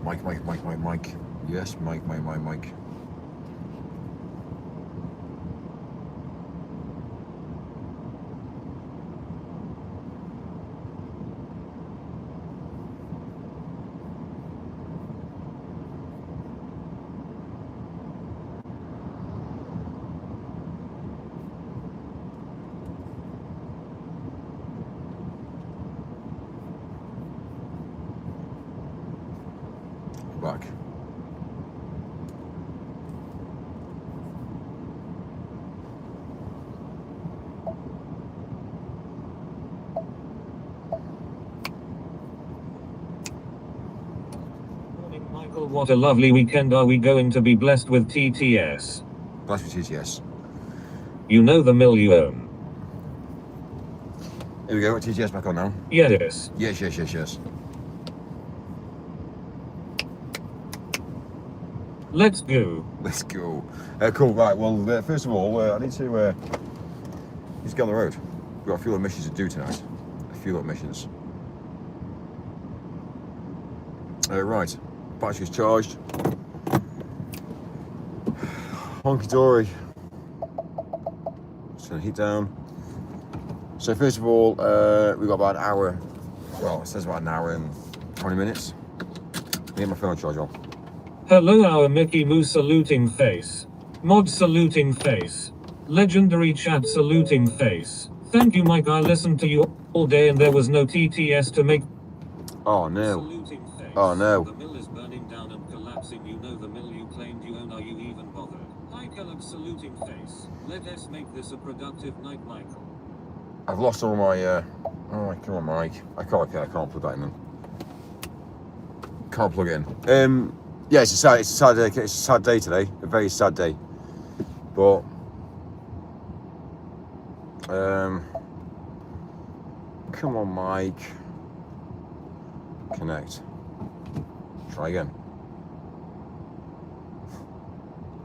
Mike. Yes, Mike. Back. Morning, Michael. What a lovely weekend. Are we going to be blessed with TTS? Blessed with TTS. You know the mill you own. Here we go. TTS back on now. Yes. Yes. Let's go. Cool. Right. Well, first of all, I need to get on the road. We've got a few little missions to do tonight. Right. Battery's charged. Honky dory. Just turn the heat down. So first of all, we've got about an hour. Well, it says about an hour and 20 minutes. Me and my phone charge on. Hello, our Mickey Mouse saluting face. Mod saluting face. Legendary chat saluting face. Thank you, Mike. I listened to you all day and there was no TTS to make. Oh no. Saluting face. Oh no. The mill is burning down and collapsing. You know the mill you claimed you own. Are you even bothered? Hi, Caleb saluting face. Let us make this a productive night, Michael. I've lost all my. Oh, come on, Mike. I can't plug that in. Then. Can't plug it in. Yeah, it's a sad day today. A very sad day. But come on, Mike. Connect. Try again.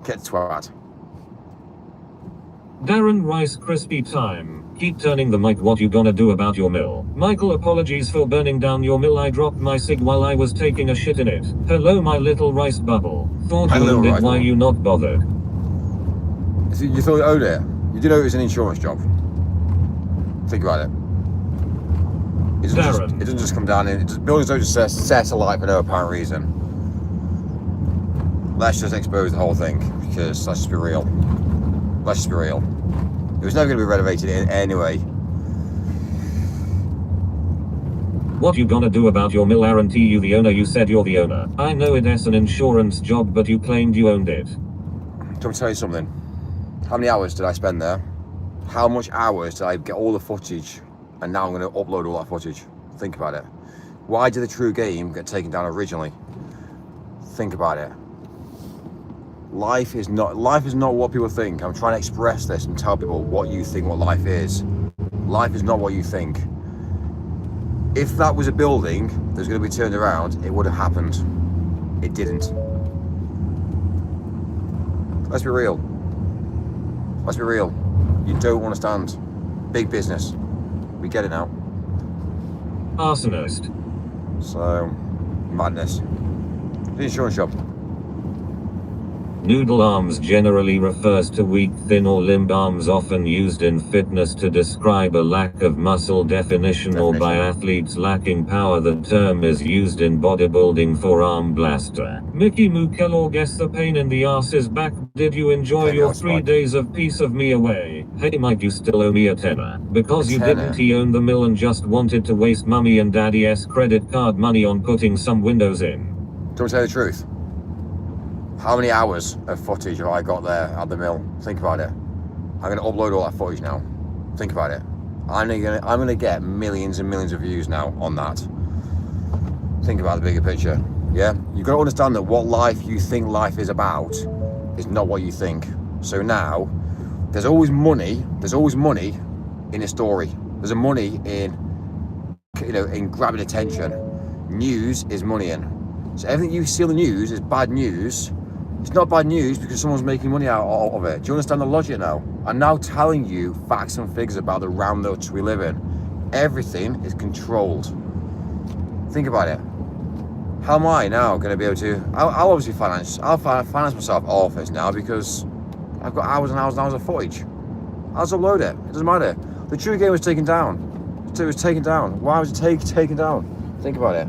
Get twat. Darren Rice crispy time. Keep turning the mic. What you gonna do about your mill? Michael, apologies for burning down your mill. I dropped my cig while I was taking a shit in it. Hello, my little rice bubble. Thought you owned it. Why you not bothered? You thought you owned it? You did know it was an insurance job. Think about it. It doesn't just come down in. Buildings don't just set alight for no apparent reason. Let's just expose the whole thing, because let's just be real. It was never going to be renovated anyway. What you gonna do about your mill? Aren't you the owner? You said you're the owner. I know it's an insurance job, but you claimed you owned it. Do you want me to tell you something? How many hours did I spend there? How much hours did I get all the footage? And now I'm going to upload all that footage. Think about it. Why did the True Game get taken down originally? Think about it. Life is not what people think. I'm trying to express this and tell people what you think what life is. Life is not what you think. If that was a building that was going to be turned around, it would have happened. It didn't. Let's be real. You don't understand. Big business. We get it now. Arsonist. So, madness. The insurance shop. Noodle arms generally refers to weak, thin or limp arms, often used in fitness to describe a lack of muscle definition or by athletes lacking power. The term is used in bodybuilding for arm blaster. Mickey Moo Kellogg, guess the pain in the ass is back. Did you enjoy your 3 days of Piece of Me away? Hey Mike, you still owe me a tenner. Because you didn't own the mill and just wanted to waste mummy and daddy's credit card money on putting some windows in. Do you want to tell you the truth? How many hours of footage have I got there at the mill? Think about it. I'm going to upload all that footage now. Think about it. I'm going to get millions and millions of views now on that. Think about the bigger picture. Yeah? You've got to understand that what life you think life is about is not what you think. So now, there's always money in a story. There's a money in grabbing attention. News is money in. So everything you see on the news is bad news. It's not bad news because someone's making money out of it. Do you understand the logic now? I'm now telling you facts and figures about the realm that we live in. Everything is controlled. Think about it. How am I now going to be able to? I'll obviously finance myself off this now because I've got hours and hours and hours of footage. I'll just upload it. It doesn't matter. The true game was taken down. It was taken down. Why was it taken down? Think about it.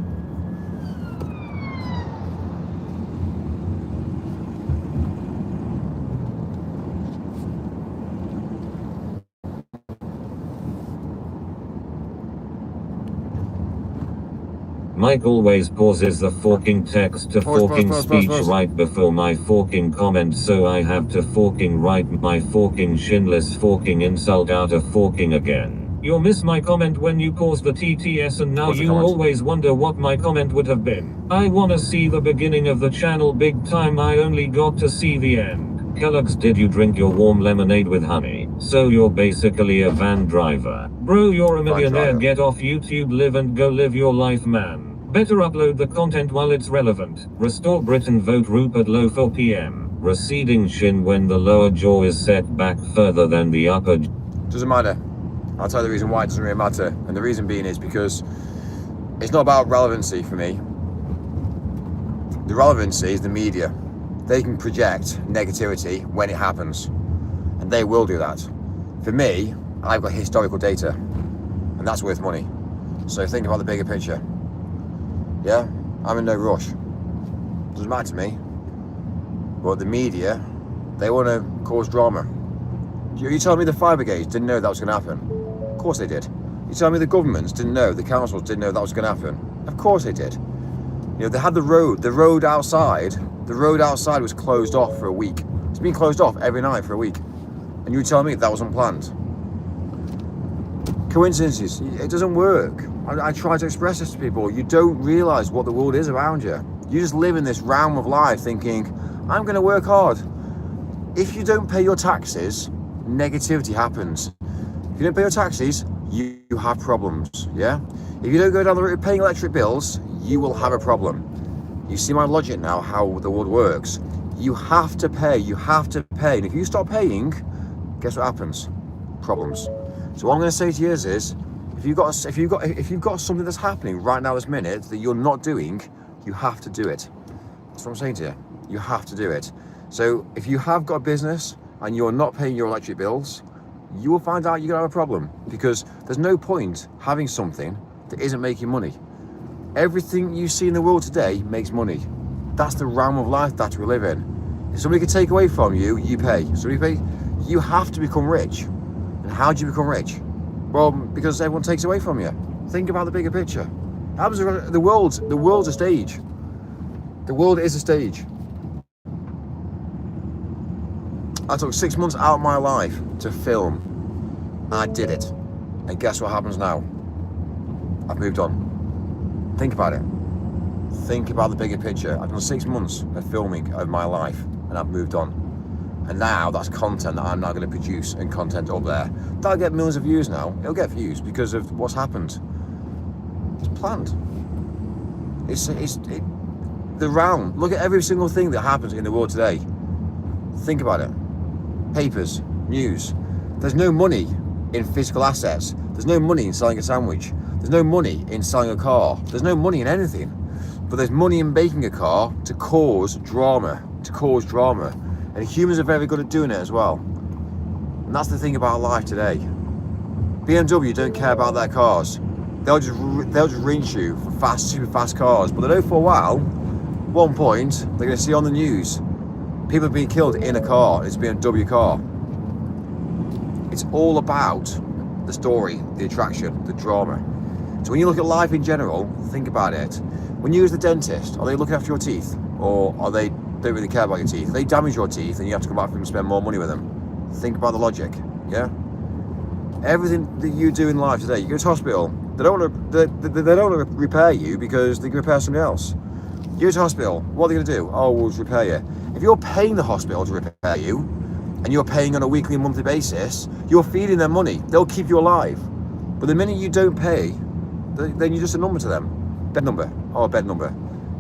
Mike always pauses the forking text to forking speech right before my forking comment, so I have to forking write my forking shinless forking insult out of forking again. You'll miss my comment when you pause the TTS, and now you'll always wonder what my comment would have been. I wanna see the beginning of the channel big time, I only got to see the end. Kellogg's, did you drink your warm lemonade with honey? So you're basically a van driver. Bro, you're a millionaire, get off YouTube, live and go live your life, man. Better upload the content while it's relevant. Restore Britain, vote Rupert Lowe for PM. Receding shin when the lower jaw is set back further than the upper. Doesn't matter. I'll tell you the reason why it doesn't really matter. And the reason being is because it's not about relevancy for me. The relevancy is the media. They can project negativity when it happens. And they will do that. For me, I've got historical data. And that's worth money. So think about the bigger picture. Yeah? I'm in no rush. Doesn't matter to me. But the media, they want to cause drama. You telling me the fire brigades didn't know that was going to happen? Of course they did. You telling me the governments didn't know, the councils didn't know that was going to happen? Of course they did. You know, they had the road outside was closed off for a week. It's been closed off every night for a week. And you were telling me that was unplanned. Coincidences, it doesn't work. I try to express this to people. You don't realise what the world is around you. You just live in this realm of life thinking, I'm going to work hard. If you don't pay your taxes, negativity happens. If you don't pay your taxes, you have problems, yeah? If you don't go down the route of paying electric bills, you will have a problem. You see my logic now, how the world works. You have to pay. And if you stop paying, guess what happens? Problems. So what I'm going to say to you is if you've got something that's happening right now this minute that you're not doing, you have to do it. That's what I'm saying to you. You have to do it. So if you have got a business and you're not paying your electric bills, you will find out you're going to have a problem, because there's no point having something that isn't making money. Everything you see in the world today makes money. That's the realm of life that we live in. If somebody can take away from you, you pay. You have to become rich. And how do you become rich? Well, because everyone takes away from you. Think about the bigger picture. The world's a stage. The world is a stage. I took 6 months out of my life to film. I did it. And guess what happens now? I've moved on. Think about it. Think about the bigger picture. I've done 6 months of filming of my life and I've moved on. And now that's content that I'm now going to produce and content up there. That'll get millions of views now. It'll get views because of what's happened. It's planned. It's the realm. Look at every single thing that happens in the world today. Think about it. Papers, news. There's no money in physical assets. There's no money in selling a sandwich. There's no money in selling a car. There's no money in anything. But there's money in making a car to cause drama. And humans are very good at doing it as well. And that's the thing about life today. BMW don't care about their cars. They'll just rinse you for super fast cars. But they know for a while, one point, they're going to see on the news, people have been killed in a car. It's a BMW car. It's all about the story, the attraction, the drama. So when you look at life in general, think about it. When you use the dentist, are they looking after your teeth? Or are they don't really care about your teeth? They damage your teeth and you have to come back and spend more money with them. Think about the logic, yeah? Everything that you do in life today, you go to hospital, they don't want to repair you because they can repair somebody else. You go to hospital, what are they going to do? Oh, we'll just repair you. If you're paying the hospital to repair you, and you're paying on a weekly and monthly basis, you're feeding them money. They'll keep you alive. But the minute you don't pay, then you're just a number to them. Bed number. Oh, bed number.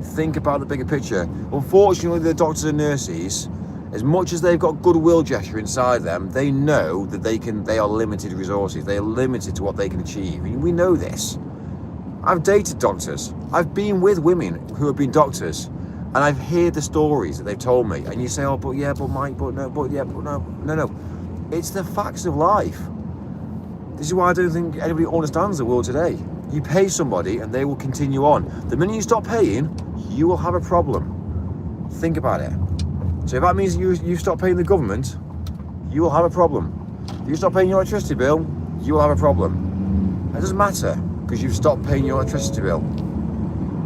Think about the bigger picture. Unfortunately, the doctors and nurses, as much as they've got goodwill gesture inside them, they know that they are limited resources. They are limited to what they can achieve. And we know this. I've dated doctors. I've been with women who have been doctors, and I've heard the stories that they've told me. And you say, oh, but yeah, but Mike, but no, but yeah, but no. No. It's the facts of life. This is why I don't think anybody understands the world today. You pay somebody and they will continue on. The minute you stop paying, you will have a problem. Think about it. So if that means you stop paying the government, you will have a problem. If you stop paying your electricity bill, you will have a problem. It doesn't matter, because you've stopped paying your electricity bill.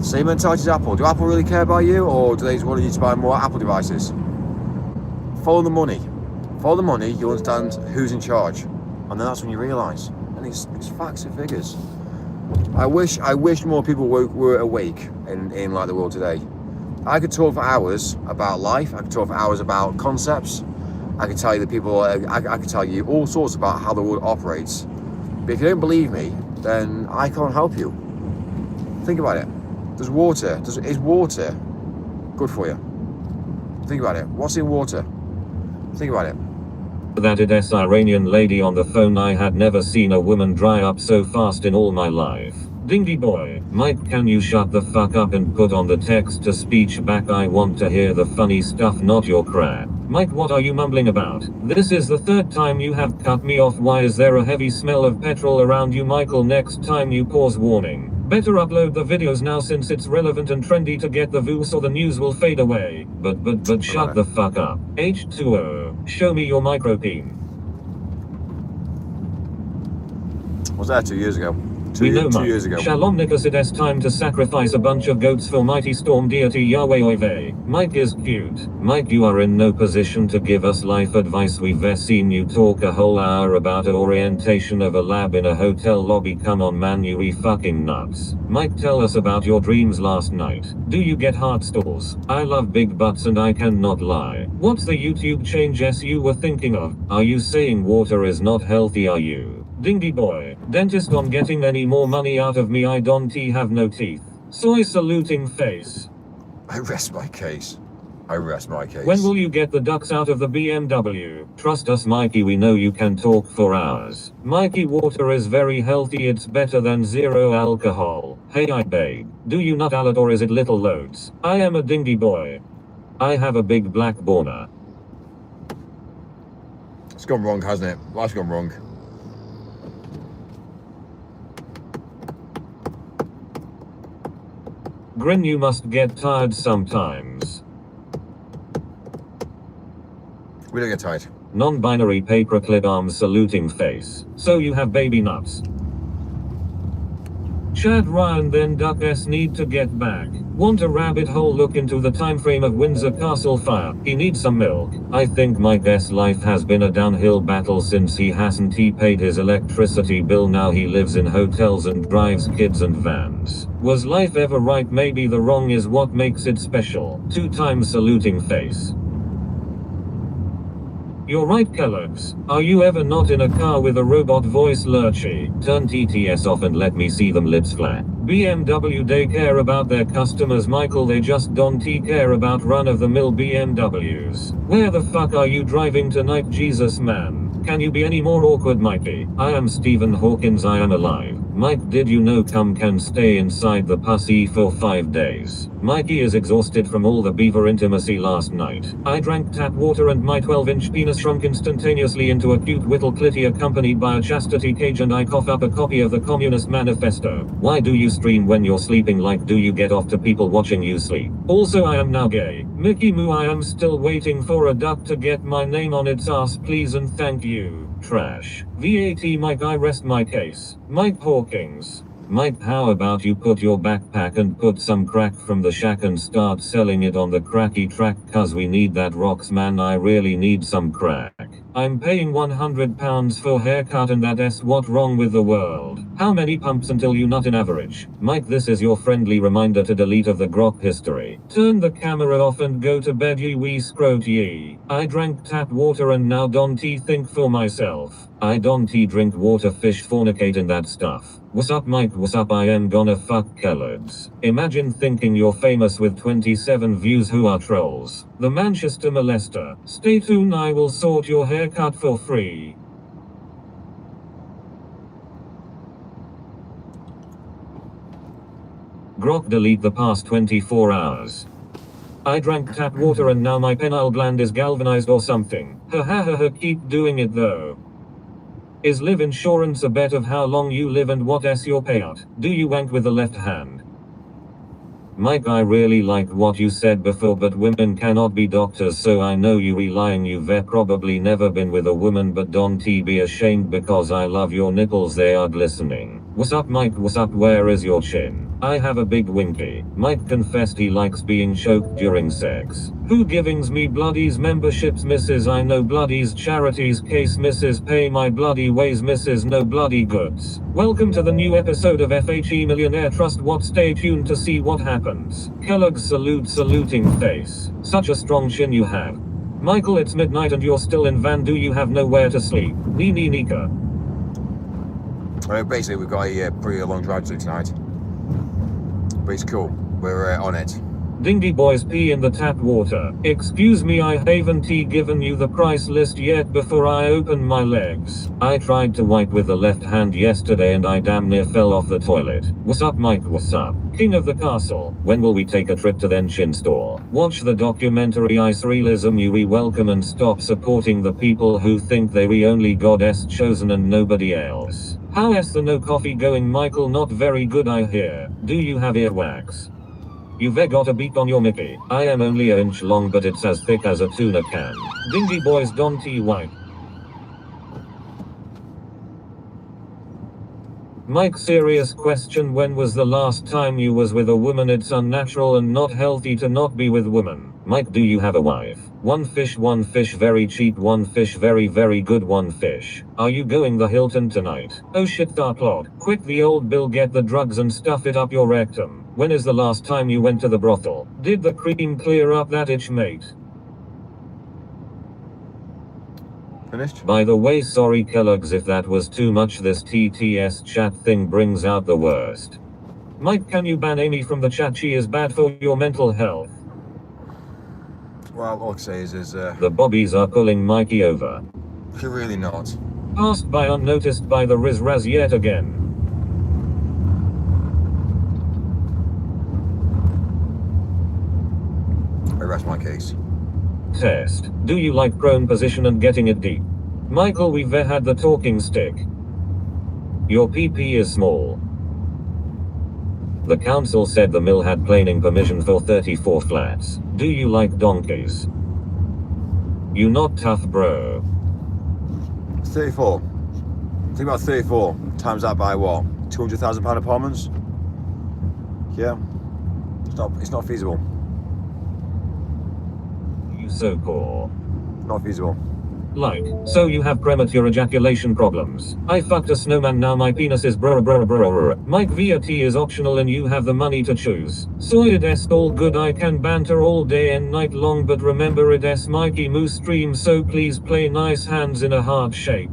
Same mentality as Apple. Do Apple really care about you, or do they just want you to buy more Apple devices? Follow the money. Follow the money, you'll understand who's in charge. And then that's when you realise. And it's facts and figures. I wish more people were awake in like the world today. I could talk for hours about life. I could talk for hours about concepts. I could tell you that people. I could tell you all sorts about how the world operates. But if you don't believe me, then I can't help you. Think about it. There's water. Is water good for you? Think about it. What's in water? Think about it. That Iranian lady on the phone. I had never seen a woman dry up so fast in all my life. Dingy boy, Mike, can you shut the fuck up and put on the text to speech back? I want to hear the funny stuff, not your crap. Mike, what are you mumbling about? This is the third time you have cut me off. Why is there a heavy smell of petrol around you, Michael? Next time you pause, warning. Better upload the videos now since it's relevant and trendy to get the views, or the news will fade away. But shut the fuck up. H2O, show me your micro peen. Was that 2 years ago? Two years ago. Shalom Nicholas, it's time to sacrifice a bunch of goats for mighty storm deity Yahweh Oive. Mike is cute. Mike, you are in no position to give us life advice. We've seen you talk a whole hour about a orientation of a lab in a hotel lobby. Come on man, you fucking nuts. Mike, tell us about your dreams last night. Do you get heart stalls? I love big butts and I cannot lie. What's the YouTube changes you were thinking of? Are you saying water is not healthy? Are you? Dingy boy, dentist on getting any more money out of me? I don't have no teeth. Soy saluting face. I rest my case. I rest my case. When will you get the ducks out of the BMW? Trust us, Mikey, we know you can talk for hours. Mikey, water is very healthy, it's better than zero alcohol. Hey babe, do you nut out or is it little loads? I am a dingy boy. I have a big black boner. It's gone wrong, hasn't it? Life's gone wrong. Grin, you must get tired sometimes. We don't get tired. Non-binary paperclip arms saluting face. So you have baby nuts. Chad Ryan, then Duck S need to get back. Want a rabbit hole look into the time frame of Windsor Castle fire? He needs some milk. I think Mike S life has been a downhill battle since he hasn't paid his electricity bill. Now he lives in hotels and drives kids and vans. Was life ever right? Maybe the wrong is what makes it special. 2 times saluting face. You're right, Kellogg's. Are you ever not in a car with a robot voice? Lurchy. Turn TTS off and let me see them lips flat. BMW, they care about their customers, Michael, they just don't care about run-of-the-mill BMWs. Where the fuck are you driving tonight, Jesus man? Can you be any more awkward, Mikey? I am Stephen Hawkins, I am alive. Mike, did you know cum can stay inside the pussy for 5 days? Mikey is exhausted from all the beaver intimacy last night. I drank tap water and my 12-inch penis shrunk instantaneously into a cute whittle clitty accompanied by a chastity cage, and I cough up a copy of the Communist Manifesto. Why do you stream when you're sleeping? Like, do you get off to people watching you sleep? Also, I am now gay. Mickey Moo, I am still waiting for a duck to get my name on its ass, please and thank you. Trash. VAT Mike, I rest my case. Mike Hawkins. Mike, how about you put your backpack and put some crack from the shack and start selling it on the cracky track, cause we need that rocks man, I really need some crack. I'm paying £100 for haircut and that's what wrong with the world. How many pumps until you nut in average? Mike, this is your friendly reminder to delete of the grok history. Turn the camera off and go to bed, ye wee scrote ye. I drank tap water and now don't think for myself. I don't drink water, fish, fornicate and that stuff. What's up, Mike? What's up? I am gonna fuck Kellogg's. Imagine thinking you're famous with 27 views who are trolls. The Manchester molester. Stay tuned, I will sort your haircut for free. Grok delete the past 24 hours. I drank tap water and now my pineal gland is galvanized or something. Ha ha ha ha, keep doing it though. Is live insurance a bet of how long you live and what's your payout? Do you wank with the left hand? Mike, I really liked what you said before, but women cannot be doctors, so I know you lying. You've probably never been with a woman, but don't be ashamed because I love your nipples, they are glistening. What's up Mike, what's up, where is your chin? I have a big winky. Mike confessed he likes being choked during sex. Who givings me bloodies memberships misses? I know bloodies charities case misses pay my bloody ways misses no bloody goods. Welcome to the new episode of FHE Millionaire Trust What, stay tuned to see what happens. Kellogg's saluting face. Such a strong chin you have. Michael, it's midnight and you're still in van, do you have nowhere to sleep? Nika. Basically, we've got a pretty long drive to do tonight. But it's cool. We're on it. Dingy boys pee in the tap water. Excuse me, I haven't given you the price list yet before I open my legs. I tried to wipe with the left hand yesterday and I damn near fell off the toilet. What's up Mike, what's up? King of the castle. When will we take a trip to the Enchin store? Watch the documentary Ice Realism. You welcome and stop supporting the people who think they only goddess chosen and nobody else. How's the no coffee going Michael? Not very good I hear. Do you have earwax? You've got a beak on your Mickey. I am only an inch long but it's as thick as a tuna can. Dingy boys don't wipe. Mike, serious question, when was the last time you was with a woman? It's unnatural and not healthy to not be with women. Mike, do you have a wife? One fish very cheap, one fish very good, one fish. Are you going the Hilton tonight? Oh shit, Darklord. Quick, the old bill, get the drugs and stuff it up your rectum. When is the last time you went to the brothel? Did the cream clear up that itch, mate? Finished? By the way, sorry Kellogg's if that was too much, this TTS chat thing brings out the worst. Mike, can you ban Amy from the chat? She is bad for your mental health. Well, all I can say is the bobbies are pulling Mikey over. you're really not. Passed by unnoticed by the Riz Raz yet again. I rest my case. Test. Do you like prone position and getting it deep? Michael, we've had the talking stick. Your PP is small. The council said the mill had planning permission for 34 flats. Do you like donkeys? You not tough, bro. 34. Think about 34. Times that by what? £200,000 apartments? Yeah. It's not feasible. You so poor. Not feasible. Like, so you have premature ejaculation problems. I fucked a snowman, now my penis is brr. Mike, VAT is optional and you have the money to choose. So it's all good, I can banter all day and night long, but remember it's Mikey Moose stream, so please play nice hands in a heart shape.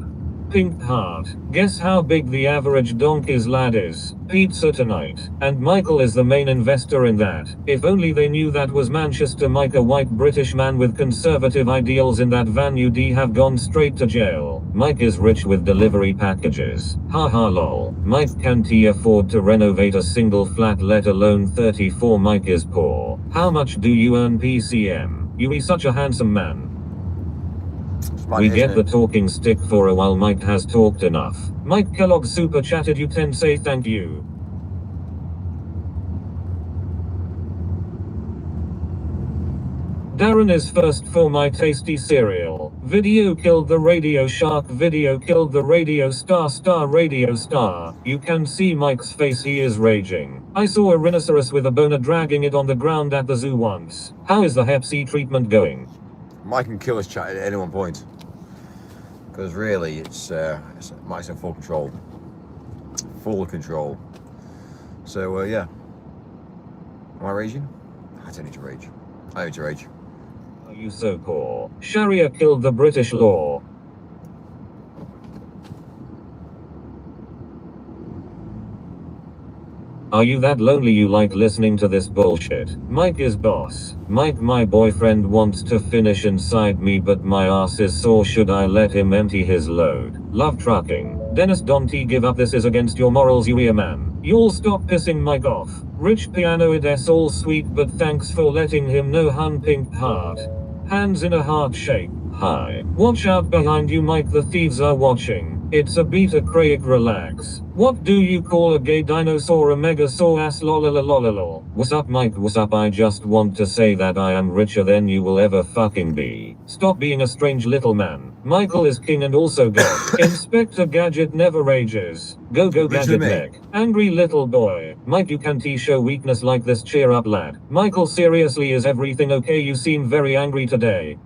Pink heart. Guess how big the average donkey's lad is? Pizza tonight. And Michael is the main investor in that. If only they knew that was Manchester Mike, a white British man with conservative ideals in that van, you'd have gone straight to jail. Mike is rich with delivery packages. Haha lol. Mike can't afford to renovate a single flat, let alone 34. Mike is poor. How much do you earn PCM? You be such a handsome man. We get the talking stick for a while. Mike has talked enough. Mike Kellogg super chatted you 10, say thank you. Darren is first for my tasty cereal. Video killed the radio shark. Video killed the radio star. Radio star. You can see Mike's face, he is raging. I saw a rhinoceros with a boner dragging it on the ground at the zoo once. How is the Hep C treatment going? Mike can kill his chat at any one point. Because really, Mike's in full control. Full control. So, yeah. Am I raging? I don't need to rage. I need to rage. Are you so poor? Sharia killed the British law. Are you that lonely you like listening to this bullshit? Mike is boss. Mike, my boyfriend wants to finish inside me but my ass is sore, should I let him empty his load? Love trucking. Dennis, don't give up, this is against your morals, you ear man. Y'all stop pissing Mike off. Rich pianoid s all sweet, but thanks for letting him know. Hun pink heart. Hands in a heart shape. Hi. Watch out behind you, Mike, the thieves are watching. It's a beta Craig, relax. What do you call a gay dinosaur? A megasaur ass lolololololol. What's up, Mike? What's up? I just want to say that I am richer than you will ever fucking be. Stop being a strange little man. Michael is king and also God. Inspector Gadget never ages. Go Gadget leg. Angry little boy. Mike, you can't show weakness like this. Cheer up, lad. Michael, seriously, is everything okay? You seem very angry today.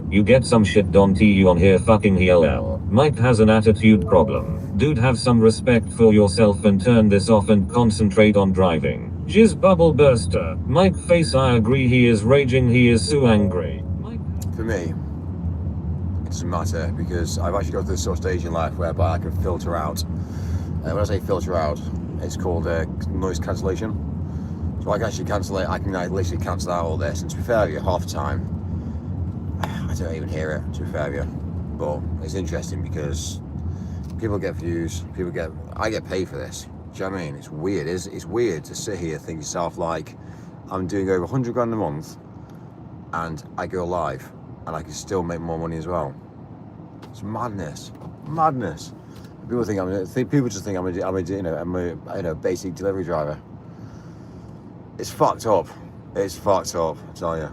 You get some shit done to you on here, fucking hell. Mike has an attitude problem. Dude, have some respect for yourself and turn this off and concentrate on driving. Jizz bubble burster. Mike face, I agree, he is raging, he is so angry. For me, it doesn't matter because I've actually got to this sort of stage in life whereby I can filter out. When I say filter out, it's called noise cancellation. So I can actually cancel it, I can literally cancel out all this, and to be fair with you, half the time, I don't even hear it, to be fair with you. But it's interesting because people get views, I get paid for this. Do you know what I mean? It's weird, it's weird to sit here and think to yourself like, I'm doing over 100 grand a month, and I go live, and I can still make more money as well. It's madness. People just think I'm a basic delivery driver. It's fucked up. I tell you.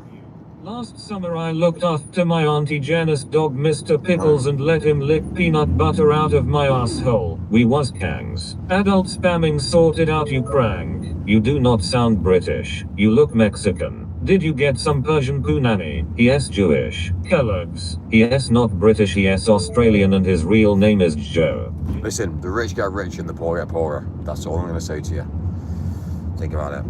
Last summer I looked after my Auntie Janice's dog Mr. Pickles and let him lick peanut butter out of my asshole. We was kangs. Adult spamming sorted out, you crank. You do not sound British. You look Mexican. Did you get some Persian punani? Yes, Jewish. Kellogg's. Yes, not British, yes, Australian, and his real name is Joe. Listen, the rich get rich and the poor get poorer. That's all I'm going to say to you. Think about it.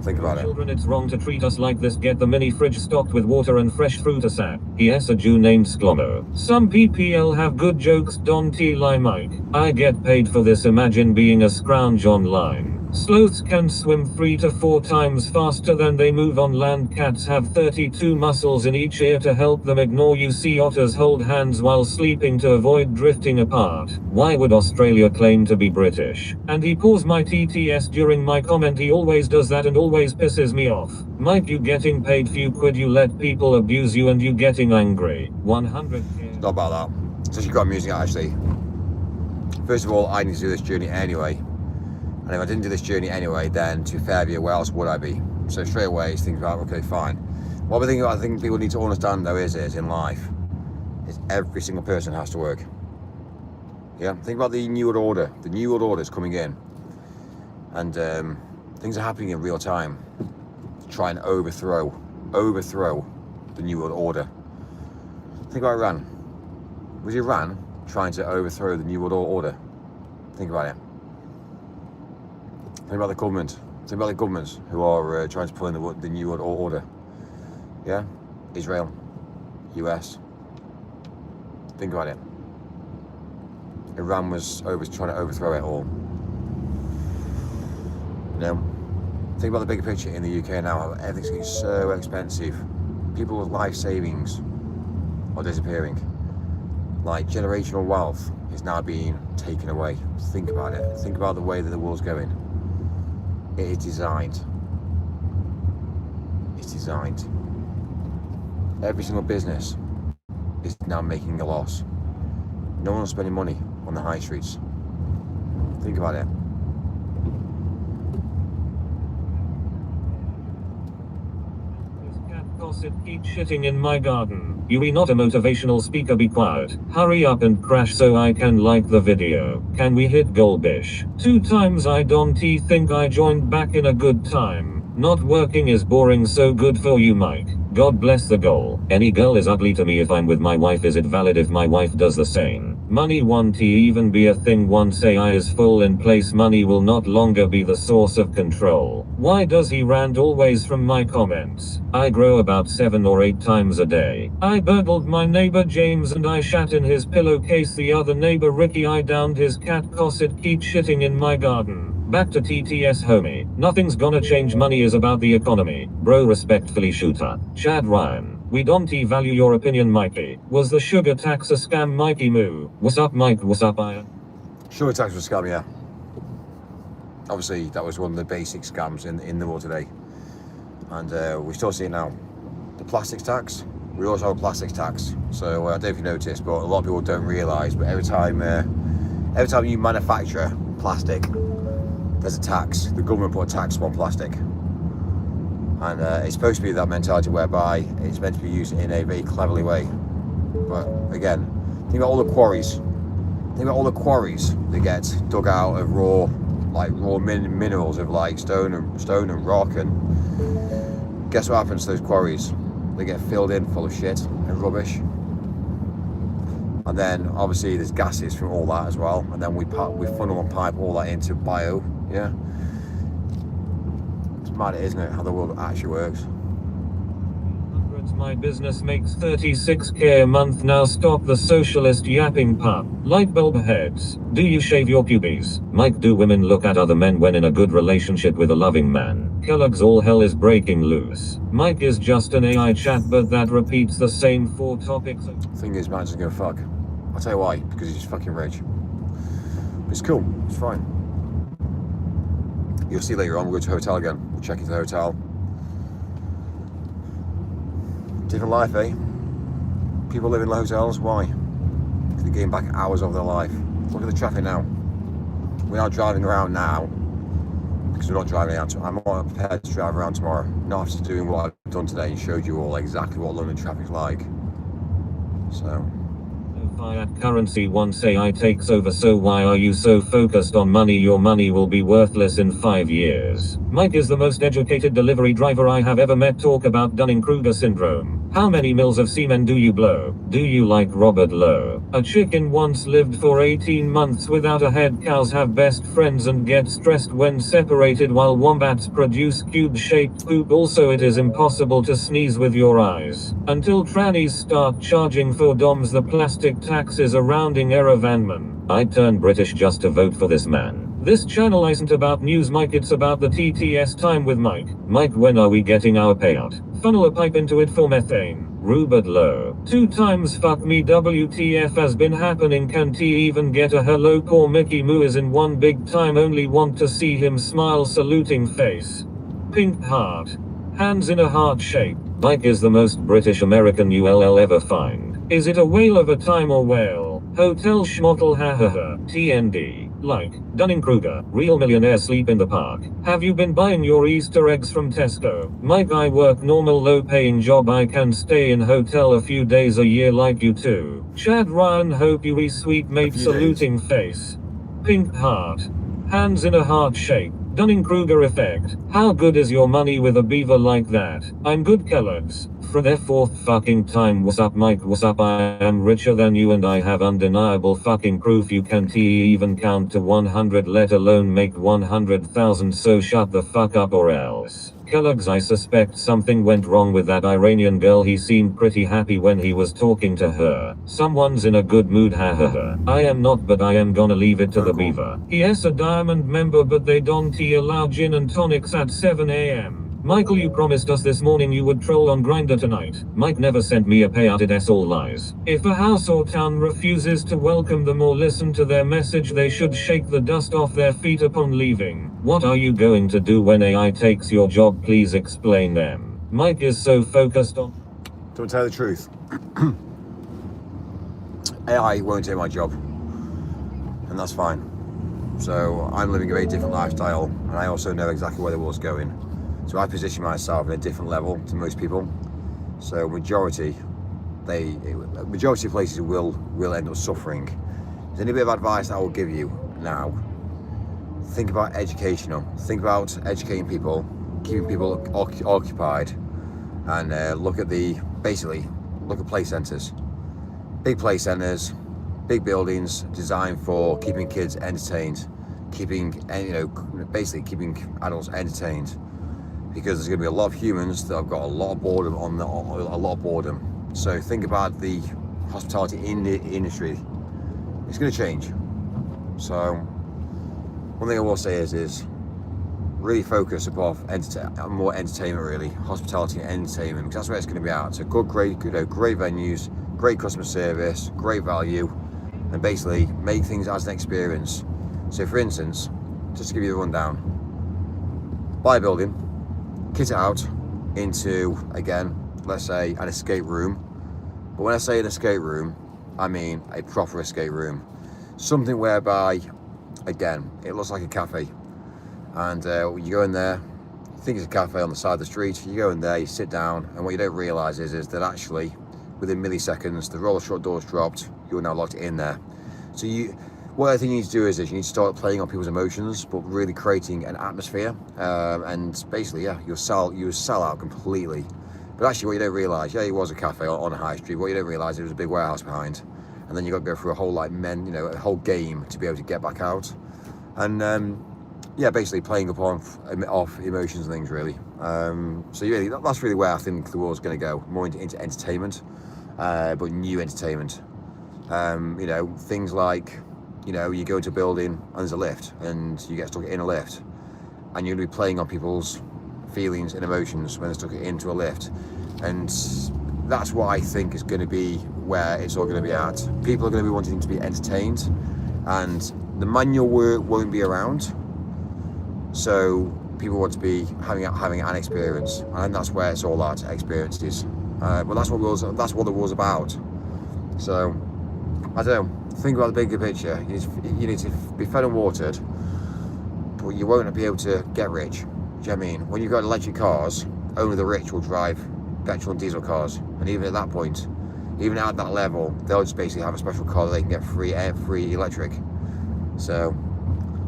Children, it's wrong to treat us like this. Get the mini fridge stocked with water and fresh fruit asap. Yes, a Jew named Sklomo. Some PPL have good jokes. Don T. Mike. I get paid for this. Imagine being a scrounge online. Sloths can swim 3 to 4 times faster than they move on land. Cats have 32 muscles in each ear to help them ignore you. See otters hold hands while sleeping to avoid drifting apart. Why would Australia claim to be British? And he paused my TTS during my comment. He always does that and always pisses me off. Mike, you getting paid few quid, you let people abuse you and you getting angry. 100. Not about that. It's actually quite amusing actually. First of all, I need to do this journey anyway. And if I didn't do this journey anyway, then to be fair with you, where else would I be? So straight away, it's thinking about, okay, fine. What I think people need to understand though is in life, is every single person has to work. Yeah, think about the New World Order. The New World Order is coming in. And things are happening in real time to try and overthrow the New World Order. Think about Iran. Was Iran trying to overthrow the New World Order? Think about it. Think about the government. Think about the governments who are trying to pull in the New World Order. Yeah? Israel, US. Think about it. Iran was trying to overthrow it all. You know? Think about the bigger picture in the UK now. Everything's getting so expensive. People's life savings are disappearing. Like generational wealth is now being taken away. Think about it. Think about the way that the world's going. It is designed. It's designed. Every single business is now making a loss. No one's spending money on the high streets. Think about it. Gossip keep shitting in my garden. You be not a motivational speaker, be quiet. Hurry up and crash so I can like the video. Can we hit goal, bish? 2 times I don't think I joined back in a good time. Not working is boring, so good for you, Mike. God bless the goal. Any girl is ugly to me if I'm with my wife. Is it valid if my wife does the same? Money won't even be a thing once AI is full in place. Money will not longer be the source of control. Why does he rant always from my comments? I grow about 7 or 8 times a day. I burgled my neighbor James and I shat in his pillowcase. The other neighbor Ricky, I downed his cat cause it keeps shitting in my garden. Back to TTS homie. Nothing's gonna change. Money is about the economy. Bro, respectfully, shooter. Chad Ryan. We don't value your opinion, Mikey. Was the sugar tax a scam, Mikey Moo? What's up, Mike? What's up, Iron? Sugar tax was a scam, yeah. Obviously, that was one of the basic scams in the world today. And we still see it now. The plastics tax, we also have a plastics tax. So I don't know if you noticed, but a lot of people don't realise, but every time you manufacture plastic, there's a tax. The government put a tax on plastic. And it's supposed to be that mentality whereby it's meant to be used in a very cleverly way. But again, think about all the quarries. Think about all the quarries that get dug out of raw minerals of like stone and rock. And guess what happens to those quarries? They get filled in full of shit and rubbish. And then obviously there's gases from all that as well. And then we funnel and pipe all that into bio. Yeah. Mad, isn't it, how the world actually works? My business makes 36k a month now. Stop the socialist yapping pup. Light bulb heads. Do you shave your pubes? Mike, do women look at other men when in a good relationship with a loving man? Kellogg's, all hell is breaking loose. Mike is just an AI chatbot that repeats the same 4 topics. Thing is, man, just go fuck. I'll tell you why, because he's fucking rich. It's cool, it's fine. You'll see later on, we'll go to a hotel again. We'll check into the hotel. Different life, eh? People live in hotels, why? Because they're getting back hours of their life. Look at the traffic now. We're not driving around now, because we're not driving out. I'm not prepared to drive around tomorrow. Not after doing what I've done today and showed you all exactly what London traffic's like. So... Fiat currency once AI takes over, so why are you so focused on money? Your money will be worthless in 5 years. Mike is the most educated delivery driver I have ever met. Talk about Dunning-Kruger syndrome. How many mils of semen do you blow? Do you like Robert Lowe? A chicken once lived for 18 months without a head. Cows have best friends and get stressed when separated, while wombats produce cube-shaped poop. Also, it is impossible to sneeze with your eyes. Until trannies start charging for DOMs, the plastic tax is a rounding error. Vanman. I'd turn British just to vote for this man. This channel isn't about news, Mike, it's about the TTS time with Mike. Mike, when are we getting our payout? Funnel a pipe into it for methane. Rupert Lowe. 2 times fuck me, WTF has been happening? Can't he even get a hello? Poor Mickey Moo is in one big time, only want to see him smile, saluting face. Pink heart. Hands in a heart shape. Mike is the most British American you'll ever find. Is it a whale of a time or whale? Hotel schmottel, hahaha. TND. Like, Dunning-Kruger, real millionaire sleep in the park. Have you been buying your Easter eggs from Tesco? Mike, I work normal low paying job. I can stay in hotel a few days a year like you too. Chad Ryan, hope you sweet mate, saluting face. Pink heart. Hands in a heart shape. Dunning-Kruger effect. How good is your money with a beaver like that? I'm good, Kellogg's. For their 4th fucking time. What's up, Mike? What's up? I am richer than you and I have undeniable fucking proof. You can't even count to 100, let alone make 100,000, so shut the fuck up or else. Kellogg's, I suspect something went wrong with that Iranian girl. He seemed pretty happy when he was talking to her. Someone's in a good mood, hahaha. I am not, but I am gonna leave it to the beaver. Yes, a diamond member, but they don't allow gin and tonics at 7 a.m. Michael, you promised us this morning you would troll on Grindr tonight. Mike never sent me a payout, it's all lies. If a house or town refuses to welcome them or listen to their message, they should shake the dust off their feet upon leaving. What are you going to do when AI takes your job? Please explain them. Mike is so focused on... Don't tell the truth. AI won't take my job. And that's fine. So I'm living a very different lifestyle, and I also know exactly where the world's going. So I position myself in a different level to most people. So majority of places will end up suffering. There's any bit of advice I will give you now. Think about educational. Think about educating people, keeping people occupied, and look at play centres. Big play centres, big buildings designed for keeping kids entertained, basically keeping adults entertained, because there's going to be a lot of humans that have got a lot of boredom a lot of boredom. So think about the hospitality industry. It's going to change. So one thing I will say is really focus upon more entertainment, really, hospitality and entertainment, because that's where it's going to be at. So great venues, great customer service, great value, and basically make things as an experience. So for instance, just to give you the rundown, buy a building, kit it out into, again, let's say an escape room. But when I say an escape room, I mean a proper escape room. Something whereby, again, it looks like a cafe. And you go in there, you think it's a cafe on the side of the street, you go in there, you sit down, and what you don't realise is that actually, within milliseconds, the roller shutter door's dropped, you're now locked in there. So what I think you need to do is you need to start playing on people's emotions, but really creating an atmosphere, and basically, yeah, you sell out completely. But actually what you don't realise, yeah, it was a cafe on a high street, what you don't realise, it was a big warehouse behind. And then you got to go through a whole a whole game to be able to get back out. And yeah, basically playing off emotions and things, really. So really, that's really where I think the world's going to go, more into entertainment, but new entertainment. Things like, you go into a building and there's a lift, and you get stuck in a lift, and you're going to be playing on people's feelings and emotions when they're stuck into a lift. And that's what I think is going to be where it's all going to be at. People are going to be wanting to be entertained, and the manual work won't be around. So people want to be having an experience, and that's where it's all at, experiences. But that's what the world's about. So I don't know. Think about the bigger picture. You need to be fed and watered, but you won't be able to get rich. Do you know what I mean? When you've got electric cars, only the rich will drive petrol and diesel cars, and even at that point, even at that level, they'll just basically have a special car that they can get free electric. So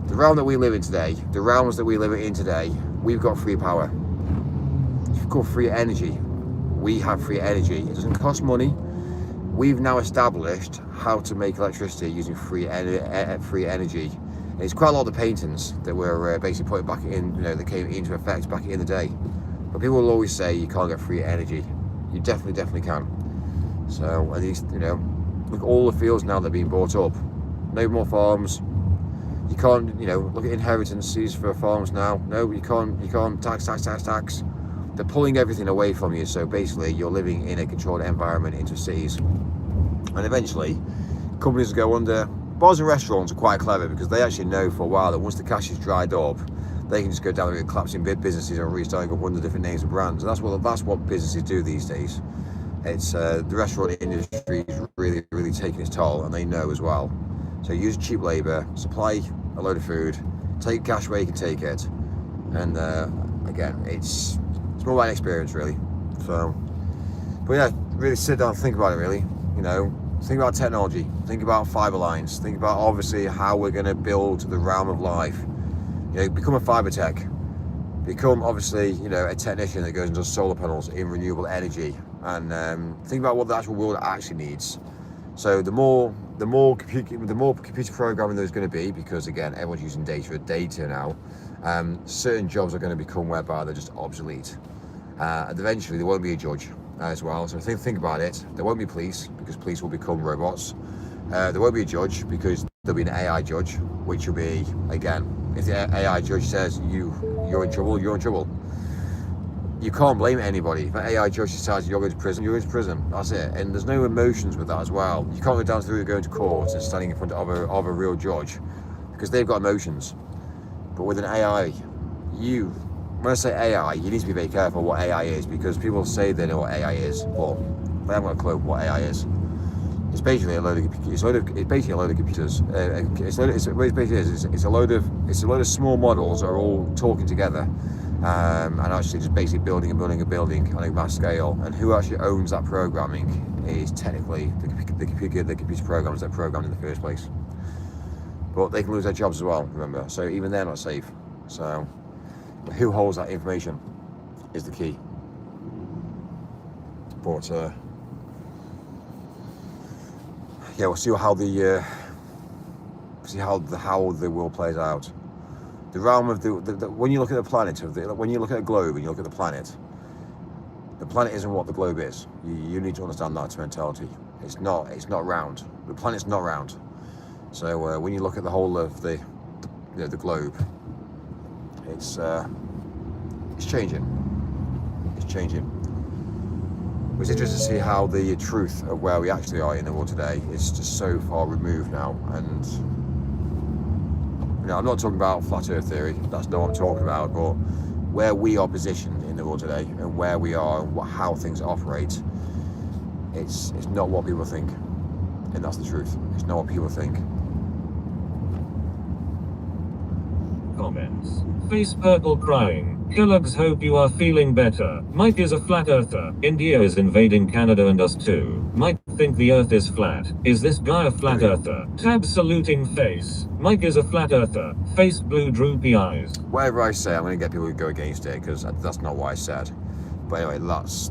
the realm that we live in today, the realms that we live in today, we've got free power. It's called free energy. We have free energy. It doesn't cost money. We've now established how to make electricity using free energy. And it's quite a lot of the paintings that were basically put back in, that came into effect back in the day. But people will always say you can't get free energy. You definitely can. So at least, look at all the fields now that are being bought up. No more farms. You can't, look at inheritances for farms now. No, you can't tax. They're pulling everything away from you. So basically, you're living in a controlled environment into cities. And eventually, companies will go under. Bars and restaurants are quite clever, because they actually know for a while that once the cash is dried up, they can just go down and collapsing businesses and restarting up under different names of brands. And that's what businesses do these days. It's the restaurant industry is really taking its toll, and they know as well. So use cheap labour, supply a load of food, take cash where you can take it, and again, it's more about experience, really. So, but yeah, really sit down and think about it, really. Think about technology, think about fibre lines, think about obviously how we're going to build the realm of life. Become a fibre tech, become obviously a technician that goes into solar panels in renewable energy, and think about what the actual world actually needs. So the more computer programming there's going to be, because again, everyone's using data now, certain jobs are going to become whereby they're just obsolete. And eventually there won't be a judge as well. So think about it. There won't be police, because police will become robots. There won't be a judge, because there'll be an AI judge, which will be, again, if the AI judge says you're in trouble, you're in trouble. You can't blame anybody. If an AI judge decides you're going to prison, you're going to prison. That's it. And there's no emotions with that as well. You can't go down through going to court and standing in front of a real judge, because they've got emotions. But with an AI, when I say AI, you need to be very careful what AI is, because people say they know what AI is, but they haven't got a clue what AI is. It's basically a load of computers. It's a load of small models that are all talking together, and actually just basically building a building on a mass scale. And who actually owns that programming is technically the computer programs that are programmed in the first place. But they can lose their jobs as well, remember. So even they're not safe. So who holds that information is the key. But yeah, we'll see how the world plays out. The realm of the when you look at the planet when you look at a globe and you look at the planet isn't what the globe is. You need to understand that mentality. It's not round. The planet's not round. So when you look at the whole of the globe, it's changing. It's changing. It's interesting to see how the truth of where we actually are in the world today is just so far removed now. And I'm not talking about flat earth theory, that's not what I'm talking about, but where we are positioned in the world today and where we are and how things operate, it's not what people think. And that's the truth. It's not what people think. Comments. Face purple crying. Kellogg's hope you are feeling better. Mike is a flat earther. India is invading Canada and us too. Mike think the earth is flat. Is this guy a flat earther? Tab saluting face. Mike is a flat earther. Face blue droopy eyes. Whatever I say, I'm going to get people to go against it because that's not what I said. But anyway, that's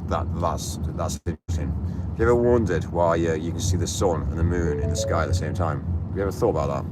interesting. Have you ever wondered why you can see the sun and the moon in the sky at the same time? Have you ever thought about that?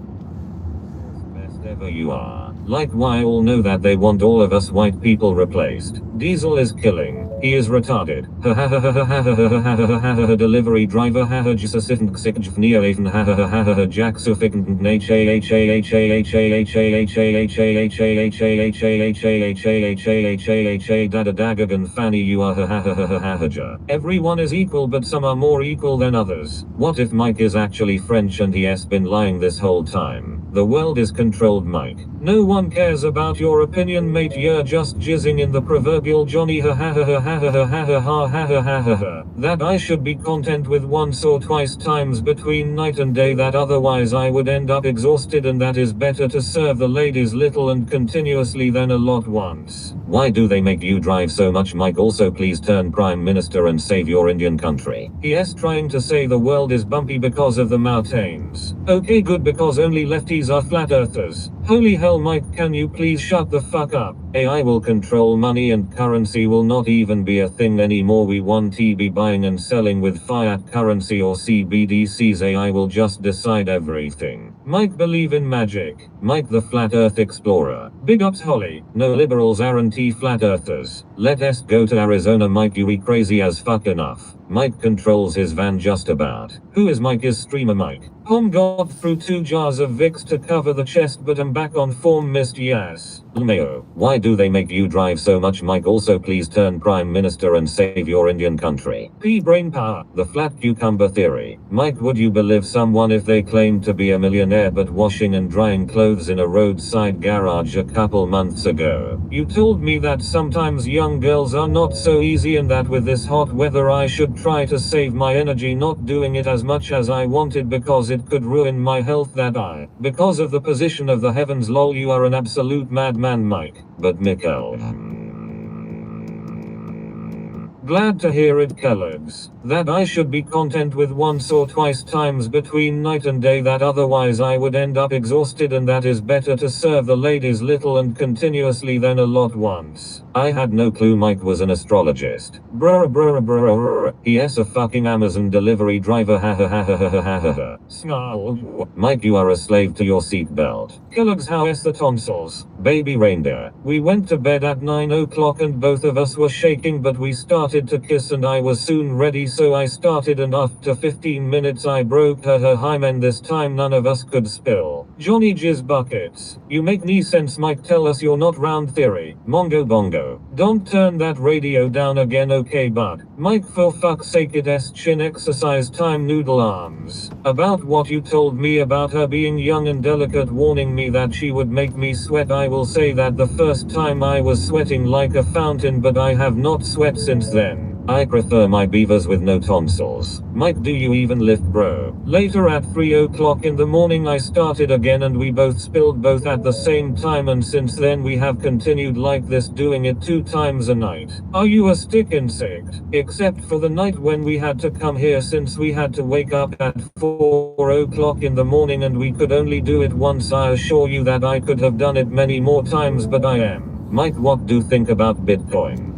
Best ever you are. Like why all know that they want all of us white people replaced. Diesel is killing. He is retarded. Ha ha ha ha ha ha ha ha ha ha ha ha delivery driver ha ha jusifn sick neo even ha ha ha ha ha ha jack suffixn h a h a h a h a h a h a h a h a h a h a h a h a h a h a h a dada dagagan fanny you are ha ha ha ha ha ha ja. Everyone is equal but some are more equal than others. What if Mike is actually French and he has been lying this whole time? The world is controlled, Mike. No one cares about your opinion, mate. You're just jizzing in the proverbial Johnny ha ha ha ha ha ha ha ha ha ha ha ha ha ha. That I should be content with once or twice times between night and day, that otherwise I would end up exhausted, and that is better to serve the ladies little and continuously than a lot once. Why do they make you drive so much, Mike? Also please turn Prime Minister and save your Indian country. Yes, trying to say the world is bumpy because of the mountains. Okay, good, because only lefties are flat earthers. Holy hell, Mike, can you please shut the fuck up? AI will control money and currency will not even be a thing anymore. We want to be buying and selling with fiat currency or CBDCs. AI will just decide everything. Mike believe in magic. Mike the flat earth explorer. Big ups Holly. No liberals aren't flat earthers. Let us go to Arizona. Mike you crazy as fuck enough. Mike controls his van just about. Who is Mike? Is streamer Mike. Home got through 2 jars of Vicks to cover the chest, but I'm back on form, missed yes. Lmao. Why do they make you drive so much, Mike? Also please turn Prime Minister and save your Indian country. P brain power. The flat cucumber theory. Mike, would you believe someone if they claimed to be a millionaire but washing and drying clothes in a roadside garage a couple months ago? You told me that sometimes young girls are not so easy and that with this hot weather I should try to save my energy not doing it as much as I wanted because it could ruin my health, that I, because of the position of the heavens. Lol, you are an absolute madman, Mike. But Mikkel. Glad to hear it, Kellogg's. That I should be content with once or twice times between night and day, that otherwise I would end up exhausted, and that is better to serve the ladies little and continuously than a lot once. I had no clue Mike was an astrologist. Bruh. He is a fucking Amazon delivery driver. Ha ha ha ha ha ha ha ha. Snarl. Mike, you are a slave to your seatbelt. Kellogg's, how is the tonsils? Baby reindeer. We went to bed at 9 o'clock and both of us were shaking, but we started to kiss and I was soon ready, so I started, and after 15 minutes I broke her hymen. This time none of us could spill Johnny jizz buckets. You make no sense, Mike. Tell us you're not round theory. Mongo bongo. Don't turn that radio down again, okay bud? Mike, for fuck's sake, it is chin exercise time, noodle arms. About what you told me about her being young and delicate, warning me that she would make me sweat. I will say that the first time I was sweating like a fountain, but I have not sweat since then. I prefer my beavers with no tonsils. Mike, do you even lift, bro? Later at 3 o'clock in the morning I started again and we both spilled both at the same time, and since then we have continued like this, doing it 2 times a night. Are you a stick insect? Except for the night when we had to come here, since we had to wake up at 4 o'clock in the morning and we could only do it once. I assure you that I could have done it many more times, but I am. Mike, what do you think about Bitcoin?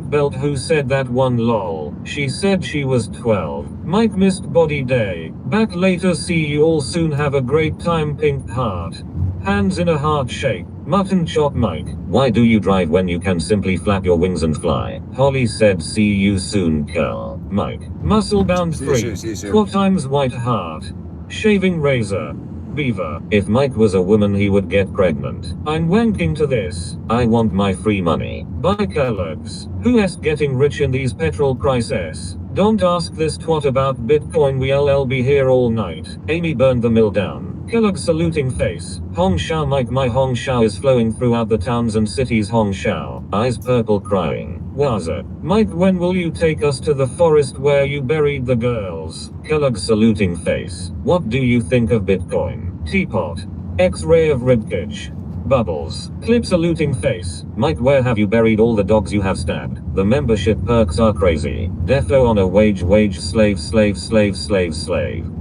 seatbelt. Who said that one? Lol. She said she was 12. Mike missed body day. Back later. See you all soon. Have a great time. Pink heart. Hands in a heart shape. Mutton chop. Mike. Why do you drive when you can simply flap your wings and fly? Holly said see you soon, Curl. Mike. Muscle bound free. See you soon. 12 times white heart. Shaving razor. Beaver. If Mike was a woman he would get pregnant. I'm wanking to this. I want my free money. Buy Kellogg's. Who's getting rich in these petrol prices? Don't ask this twat about Bitcoin. We'll be here all night. Amy burned the mill down. Kellogg's saluting face. Hong Shao. Mike. My Hong Shao is flowing throughout the towns and cities. Hong Shao. Eyes purple crying. Wowza. Mike, when will you take us to the forest where you buried the girls? Kellogg's saluting face. What do you think of Bitcoin? Teapot. X-ray of ribcage. Bubbles. Clip saluting face. Mike, where have you buried all the dogs you have stabbed? The membership perks are crazy. Defo on a wage slave.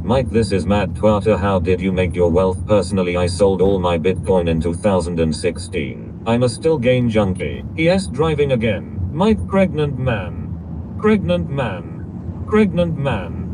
Mike, this is mad twatter. How did you make your wealth? Personally, I sold all my Bitcoin in 2016. I'm a still game junkie. Yes, driving again. Mike, pregnant man.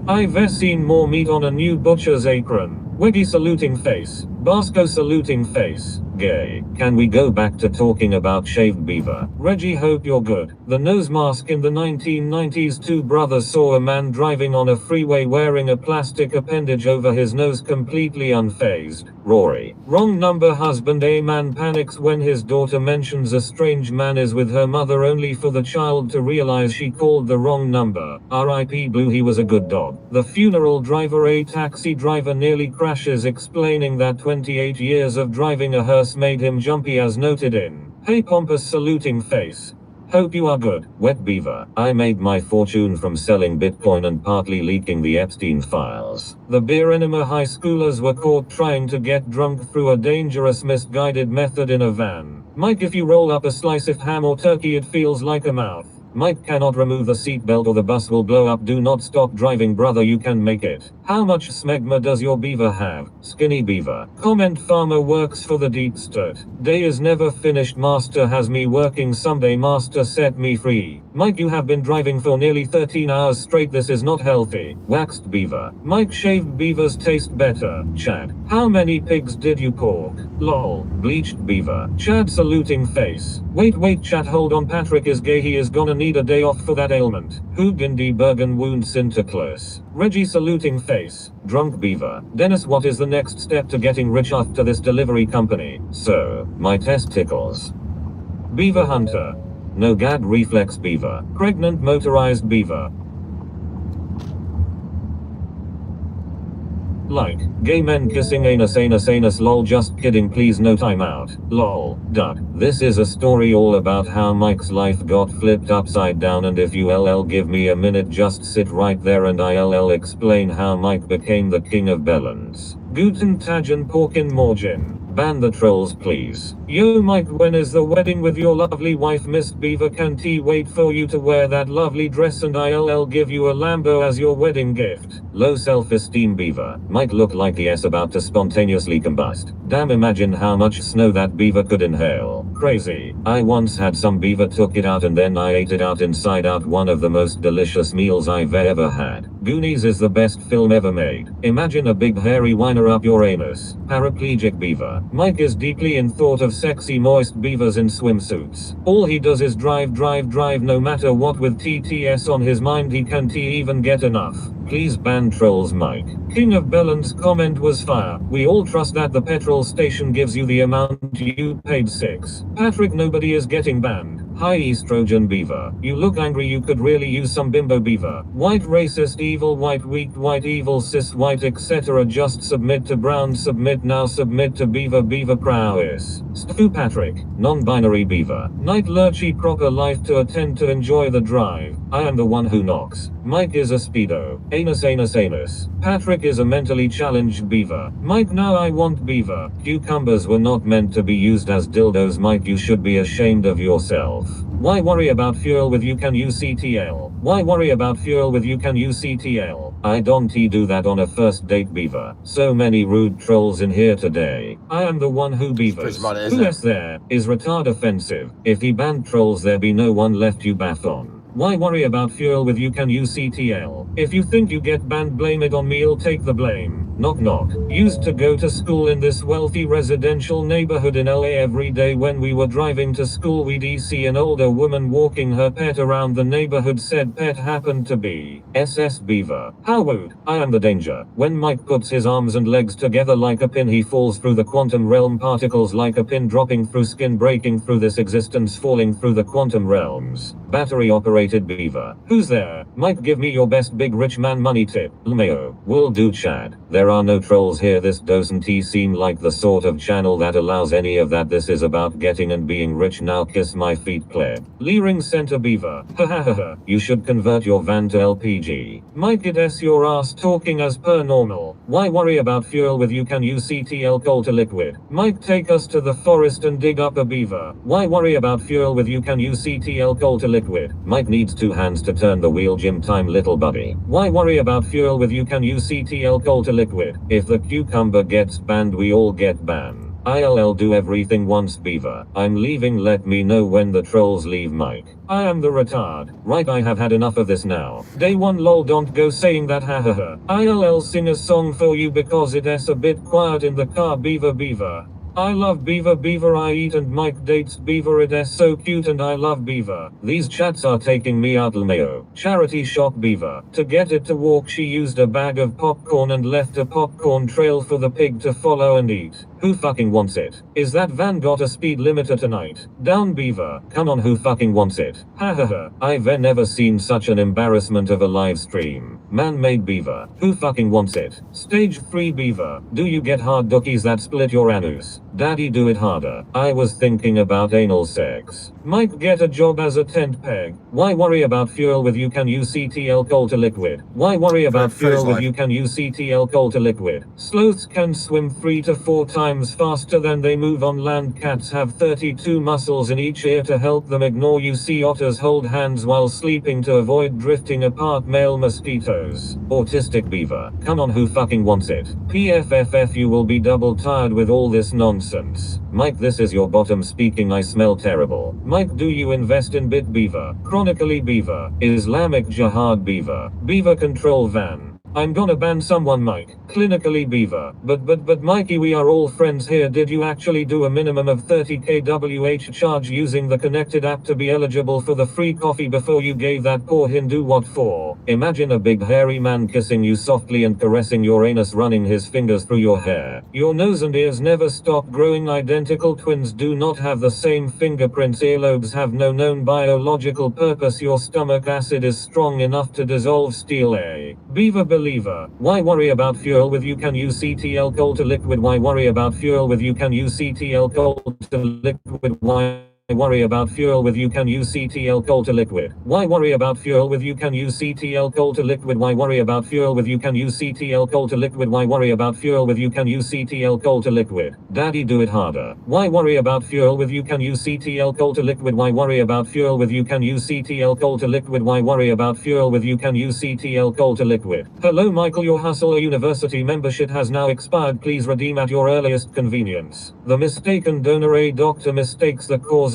I've seen more meat on a new butcher's apron. Wiggy saluting face. Basco saluting face. Gay. Can we go back to talking about shaved beaver? Reggie, hope you're good. The nose mask. In the 1990s, two brothers saw a man driving on a freeway wearing a plastic appendage over his nose, completely unfazed. Rory. Wrong number. Husband. A man panics when his daughter mentions a strange man is with her mother, only for the child to realize she called the wrong number. R.I.P. Blue, he was a good dog. The funeral driver. A taxi driver nearly crashes, explaining that 28 years of driving a hearse made him jumpy, as noted in Hey Pompous saluting face. Hope you are good. Wet beaver. I made my fortune from selling Bitcoin and partly leaking the Epstein files. The beer enema high schoolers were caught trying to get drunk through a dangerous misguided method in a van. Mike, if you roll up a slice of ham or turkey it feels like a mouth. Mike cannot remove the seatbelt or the bus will blow up. Do not stop driving, brother, you can make it. How much smegma does your beaver have? Skinny beaver. Comment farmer works for the deep stud. Day is never finished. Master has me working someday. Master set me free. Mike, you have been driving for nearly 13 hours straight. This is not healthy. Waxed beaver. Mike, shaved beavers taste better. Chad. How many pigs did you pork? Lol. Bleached beaver. Chad saluting face. Wait, chat, hold on. Patrick is gay. He is gonna need a day off for that ailment. Hugandi Bergen wound Sinterklaas. Reggie saluting face. Drunk beaver. Dennis, what is the next step to getting rich after this delivery company? So, my testicles. Beaver hunter. No gag reflex beaver. Pregnant motorized beaver. Like, gay men kissing anus lol, just kidding, please no timeout, lol, duck. This is a story all about how Mike's life got flipped upside down, and if you give me a minute, just sit right there and I'll explain how Mike became the king of Bellends. Guten Tagen Porkin Morgen. Ban the trolls please. Yo Mike, when is the wedding with your lovely wife Miss Beaver? Can't wait for you to wear that lovely dress and I'll give you a Lambo as your wedding gift. Low self-esteem beaver. Mike look like he is about to spontaneously combust. Damn, imagine how much snow that beaver could inhale. Crazy. I once had some beaver took it out and then I ate it out inside out. One of the most delicious meals I've ever had. Goonies is the best film ever made. Imagine a big hairy whiner up your anus. Paraplegic beaver. Mike is deeply in thought of sexy moist beavers in swimsuits. All he does is drive no matter what. With TTS on his mind he can't even get enough. Please ban trolls, Mike. King of Bellon's comment was fire. We all trust that the petrol station gives you the amount you paid. 6. Patrick, nobody is getting banned. High estrogen beaver. You look angry, you could really use some bimbo beaver. White racist evil white weak white evil cis white etc. Just submit to brown, submit now, submit to beaver beaver prowess. Stu Patrick. Non-binary beaver. Night lurchy proper life to attend to enjoy the drive. I am the one who knocks. Mike is a speedo. Anus. Patrick is a mentally challenged beaver. Mike, now I want beaver. Cucumbers were not meant to be used as dildos, Mike, you should be ashamed of yourself. Why worry about fuel with you can use CTL? Why worry about fuel with you can use CTL? I don't do that on a first date, beaver. So many rude trolls in here today. I am the one who beavers. Who else there? Is retard offensive? If he banned trolls there be no one left you bath on. Why worry about fuel with you can use CTL? If you think you get banned, blame it on me, I'll take the blame. Knock knock. Used to go to school in this wealthy residential neighborhood in LA. Every day when we were driving to school we'd see an older woman walking her pet around the neighborhood. Said pet happened to be SS Beaver. How would I am the danger. When Mike puts his arms and legs together like a pin he falls through the quantum realm. Particles like a pin dropping through skin, breaking through this existence, falling through the quantum realms. Battery operated beaver. Who's there? Mike, give me your best big rich man money tip. LMAO. Will do, Chad. There are no trolls here. This doesn't seem like the sort of channel that allows any of that. This is about getting and being rich. Now kiss my feet, Claire. Leering Center Beaver. Ha. You should convert your van to LPG. Mike, it's your ass talking as per normal. Why worry about fuel with you can use CTL coal to liquid? Mike, take us to the forest and dig up a beaver. Why worry about fuel with you can use CTL coal to liquid? Mike needs 2 hands to turn the wheel. Gym time, little buddy. Why worry about fuel with you can use CTL coal to liquid? If the cucumber gets banned we all get banned. ILL do everything once, beaver. I'm leaving, let me know when the trolls leave, Mike. I am the retard. Right, I have had enough of this now. Day 1 lol, don't go saying that, hahaha. ILL sing a song for you because it's a bit quiet in the car, beaver. I love beaver I eat and Mike dates beaver, it's so cute and I love beaver. These chats are taking me out, LMAO. Charity shop beaver. To get it to walk she used a bag of popcorn and left a popcorn trail for the pig to follow and eat. Who fucking wants it? Is that van got a speed limiter tonight? Down beaver. Come on, who fucking wants it? Hahaha. I've never seen such an embarrassment of a live stream. Man-made beaver. Who fucking wants it? Stage 3 beaver. Do you get hard dookies that split your anus? Daddy, do it harder. I was thinking about anal sex. Mike, get a job as a tent peg. Why worry about fuel with you can use CTL coal to liquid? Why worry about fuel with you can use CTL coal to liquid? Sloths can swim 3 to 4 times faster than they move on land. Cats have 32 muscles in each ear to help them ignore you. See otters hold hands while sleeping to avoid drifting apart. Male mosquitoes. Autistic beaver. Come on, who fucking wants it? PFFF, you will be double tired with all this nonsense. Mike, this is your bottom speaking. I smell terrible. Mike, do you invest in Bit Beaver? Chronically Beaver. Islamic Jihad Beaver. Beaver control van. I'm gonna ban someone, Mike. Clinically Beaver. But Mikey, we are all friends here. Did you actually do a minimum of 30 kWh charge using the connected app to be eligible for the free coffee before you gave that poor Hindu what for? Imagine a big hairy man kissing you softly and caressing your anus, running his fingers through your hair. Your nose and ears never stop growing. Identical twins do not have the same fingerprints. Earlobes have no known biological purpose. Your stomach acid is strong enough to dissolve steel. A beaver believer. Why worry about fuel with you can use CTL coal to liquid? Why worry about fuel with you can use CTL coal to liquid? Why worry about fuel with you can use CTL coal to liquid? Why worry about fuel with you can use CTL coal to liquid? Why worry about fuel with you can use CTL coal to liquid? Why worry about fuel with you can use CTL coal to liquid? Daddy, do it harder. Why worry about fuel with you can use CTL coal to liquid? Why worry about fuel with you can use CTL coal to liquid? Why worry about fuel with you can use CTL coal to liquid? Hello Michael, your Hustle University membership has now expired. Please redeem at your earliest convenience. The mistaken donor. A doctor mistakes the cause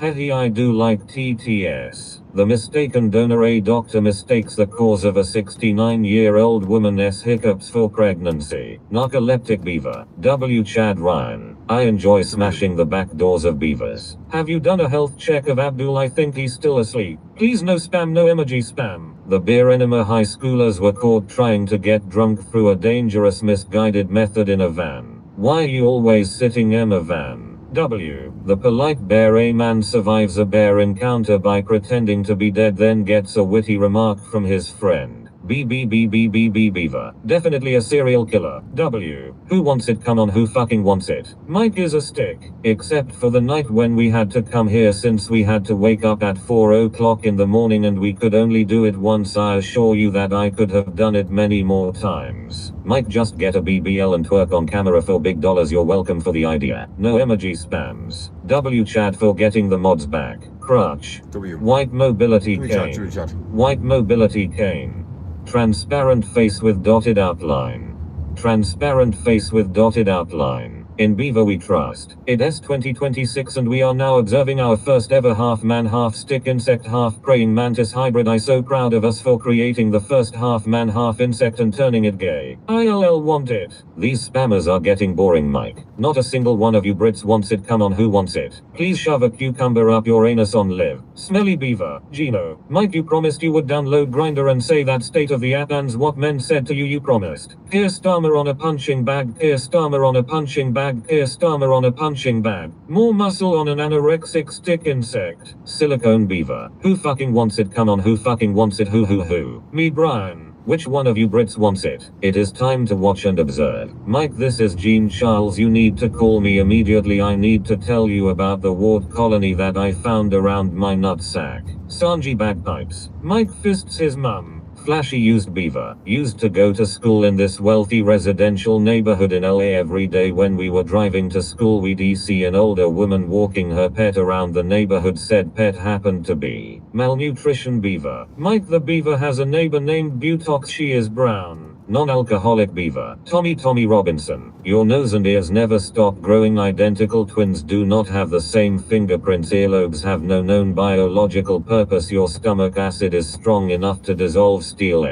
Hey, I do like TTS. The mistaken donor. A doctor mistakes the cause of a 69-year-old woman's hiccups for pregnancy. Narcoleptic beaver. W. Chad Ryan. I enjoy smashing the back doors of beavers. Have you done a health check of Abdul? I think he's still asleep. Please no spam, no emoji spam. The beer enema high schoolers were caught trying to get drunk through a dangerous misguided method in a van. Why are you always sitting in a van? W. The polite bear. A man survives a bear encounter by pretending to be dead, then gets a witty remark from his friend. Beaver. Definitely a serial killer. W. Who wants it? Come on, who fucking wants it? Mike is a stick. Except for the night when we had to come here since we had to wake up at 4 o'clock in the morning and we could only do it once. I assure you that I could have done it many more times. Mike, just get a BBL and twerk on camera for big dollars. You're welcome for the idea. No emoji spams. W. Chad for getting the mods back. Crutch. W. White mobility cane. White mobility cane. Transparent face with dotted outline. Transparent face with dotted outline. In Beaver we trust. It is 2026 and we are now observing our first ever half man half stick insect half praying mantis hybrid. I so proud of us for creating the first half man half insect and turning it gay. ILL want it. These spammers are getting boring, Mike. Not a single one of you Brits wants it. Come on, who wants it? Please shove a cucumber up your anus on live. Smelly beaver. Gino. Mike, you promised you would download Grindr and say that state of the app and's what men said to you. You promised. Keir Starmer on a punching bag. Keir Starmer on a punching bag. Keir Starmer on a punching bag. More muscle on an anorexic stick insect. Silicone beaver. Who fucking wants it? Come on, who fucking wants it? Who? Me, Brian. Which one of you Brits wants it? It is time to watch and observe. Mike, this is Jean Charles. You need to call me immediately. I need to tell you about the wart colony that I found around my nutsack. Sanji bagpipes. Mike fists his mum. Flashy used beaver. Used to go to school in this wealthy residential neighborhood in LA. Every day when we were driving to school we'd see an older woman walking her pet around the neighborhood. Said pet happened to be malnutrition beaver. Mike, the beaver has a neighbor named Butox. She is brown. Non-alcoholic beaver. Tommy Robinson. Your nose and ears never stop growing. Identical twins do not have the same fingerprints. Earlobes have no known biological purpose. Your stomach acid is strong enough to dissolve steel.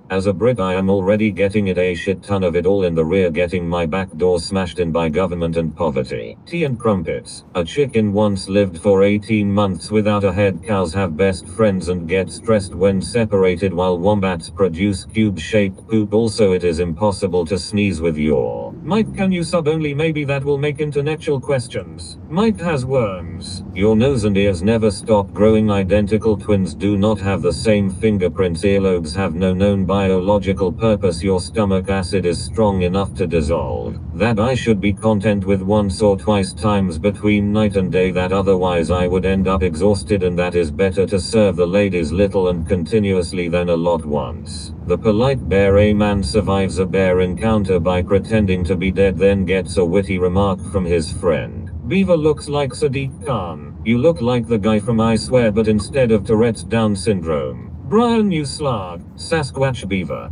As a Brit I am already getting it. A shit ton of it all in the rear. Getting my back door smashed in by government and poverty. Tea and crumpets. A chicken once lived for 18 months without a head. Cows have best friends and get stressed when separated, while wombats produce cube-shaped poop. Also it is impossible to sneeze with your Mike. Can you sub only? Maybe that will make intellectual questions. Mike has worms. Your nose and ears never stop growing. Identical twins do not have the same fingerprints. Earlobes have no known biological purpose. Your stomach acid is strong enough to dissolve that. I should be content with once or twice times between night and day, that otherwise I would end up exhausted, and that is better to serve the ladies little and continuously than a lot once. The polite bear. A man survives a bear encounter by pretending to be dead, then gets a witty remark from his friend. Beaver looks like Sadiq Khan. You look like the guy from I Swear, but instead of Tourette's Down syndrome. Brian, you slag. Sasquatch beaver.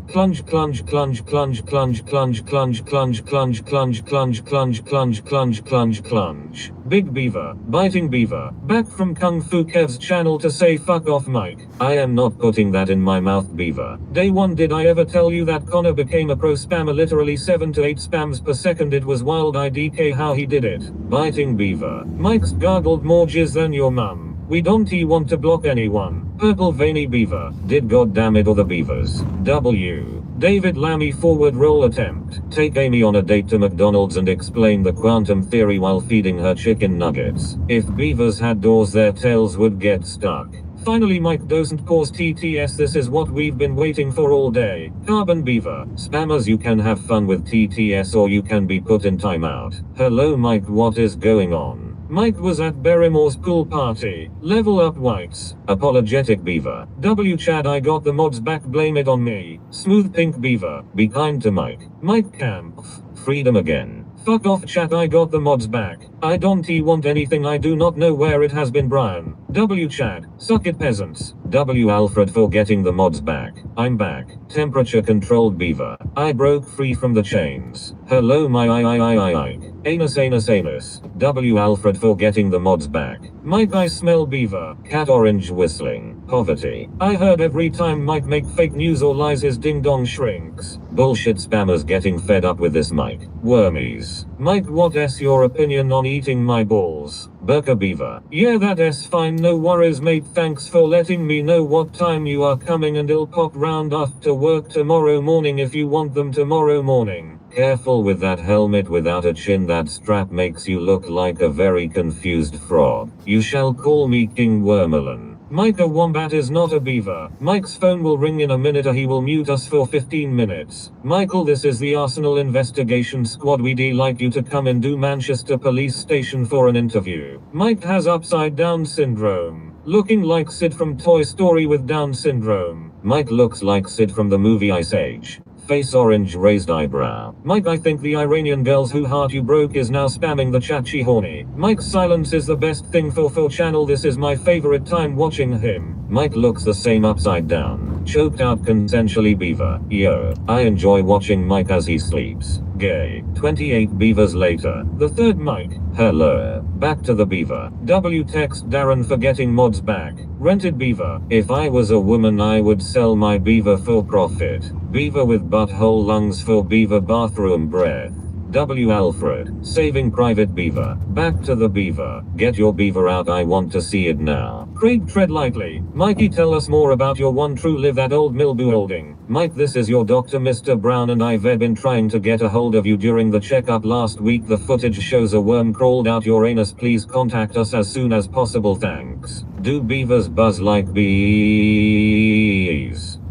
Clunge. Big beaver. Biting beaver. Back from Kung Fu Kev's channel to say fuck off, Mike. I am not putting that in my mouth, beaver. Day one. Did I ever tell you that Connor became a pro spammer? Literally 7 to 8 spams per second. It was wild. IDK how he did it. Biting beaver. Mike's gargled more jizz than your mum. We don't want to block anyone. Purple veiny beaver. Did goddammit or the beavers. W. David Lammy forward roll attempt. Take Amy on a date to McDonald's and explain the quantum theory while feeding her chicken nuggets. If beavers had doors, their tails would get stuck. Finally, Mike doesn't cause TTS. This is what we've been waiting for all day. Carbon beaver. Spammers, you can have fun with TTS or you can be put in timeout. Hello Mike, what is going on? Mike was at Barrymore's pool party. Level up whites. Apologetic beaver. W Chad, I got the mods back, blame it on me. Smooth pink beaver. Be kind to Mike. Mike Camp. Freedom again. Fuck off chat, I got the mods back. I don't want anything, I do not know where it has been, Brian. W Chad, suck it peasants. W Alfred for getting the mods back. I'm back. Temperature controlled beaver. I broke free from the chains. Hello my I. Anus. W Alfred for getting the mods back. Mike I smell beaver. Cat orange whistling. Poverty. I heard every time Mike make fake news or lies his ding dong shrinks. Bullshit spammers getting fed up with this Mike. Wormies. Mike what's your opinion on eating my balls? Burka beaver. Yeah that's fine, no worries mate, thanks for letting me know what time you are coming and I'll pop round after work tomorrow morning if you want them tomorrow morning. Careful with that helmet without a chin, that strap makes you look like a very confused frog. You shall call me King Wormelin. Mike a wombat is not a beaver. Mike's phone will ring in a minute or he will mute us for 15 minutes. Michael, this is the Arsenal investigation squad, we'd like you to come and do Manchester police station for an interview. Mike has upside down syndrome. Looking like Sid from Toy Story with Down syndrome. Mike looks like Sid from the movie Ice Age. Face orange, raised eyebrow. Mike, I think the Iranian girls who heart you broke is now spamming the chat, she horny. Mike's silence is the best thing for channel, this is my favorite time watching him. Mike looks the same upside down. Choked out consensually beaver. Yo, I enjoy watching Mike as he sleeps. Gay. 28 beavers later. The third Mike. Hello. Back to the beaver. W text Darren for getting mods back. Rented beaver. If I was a woman I would sell my beaver for profit. Beaver with butthole lungs for beaver bathroom breath. W Alfred. Saving private beaver. Back to the beaver. Get your beaver out, I want to see it now. Craig, tread lightly. Mikey, tell us more about your one true live at Old Mill building. Mike, this is your doctor Mr. Brown and I've been trying to get a hold of you during the checkup last week. The footage shows a worm crawled out your anus. Please contact us as soon as possible, thanks. Do beavers buzz like bees?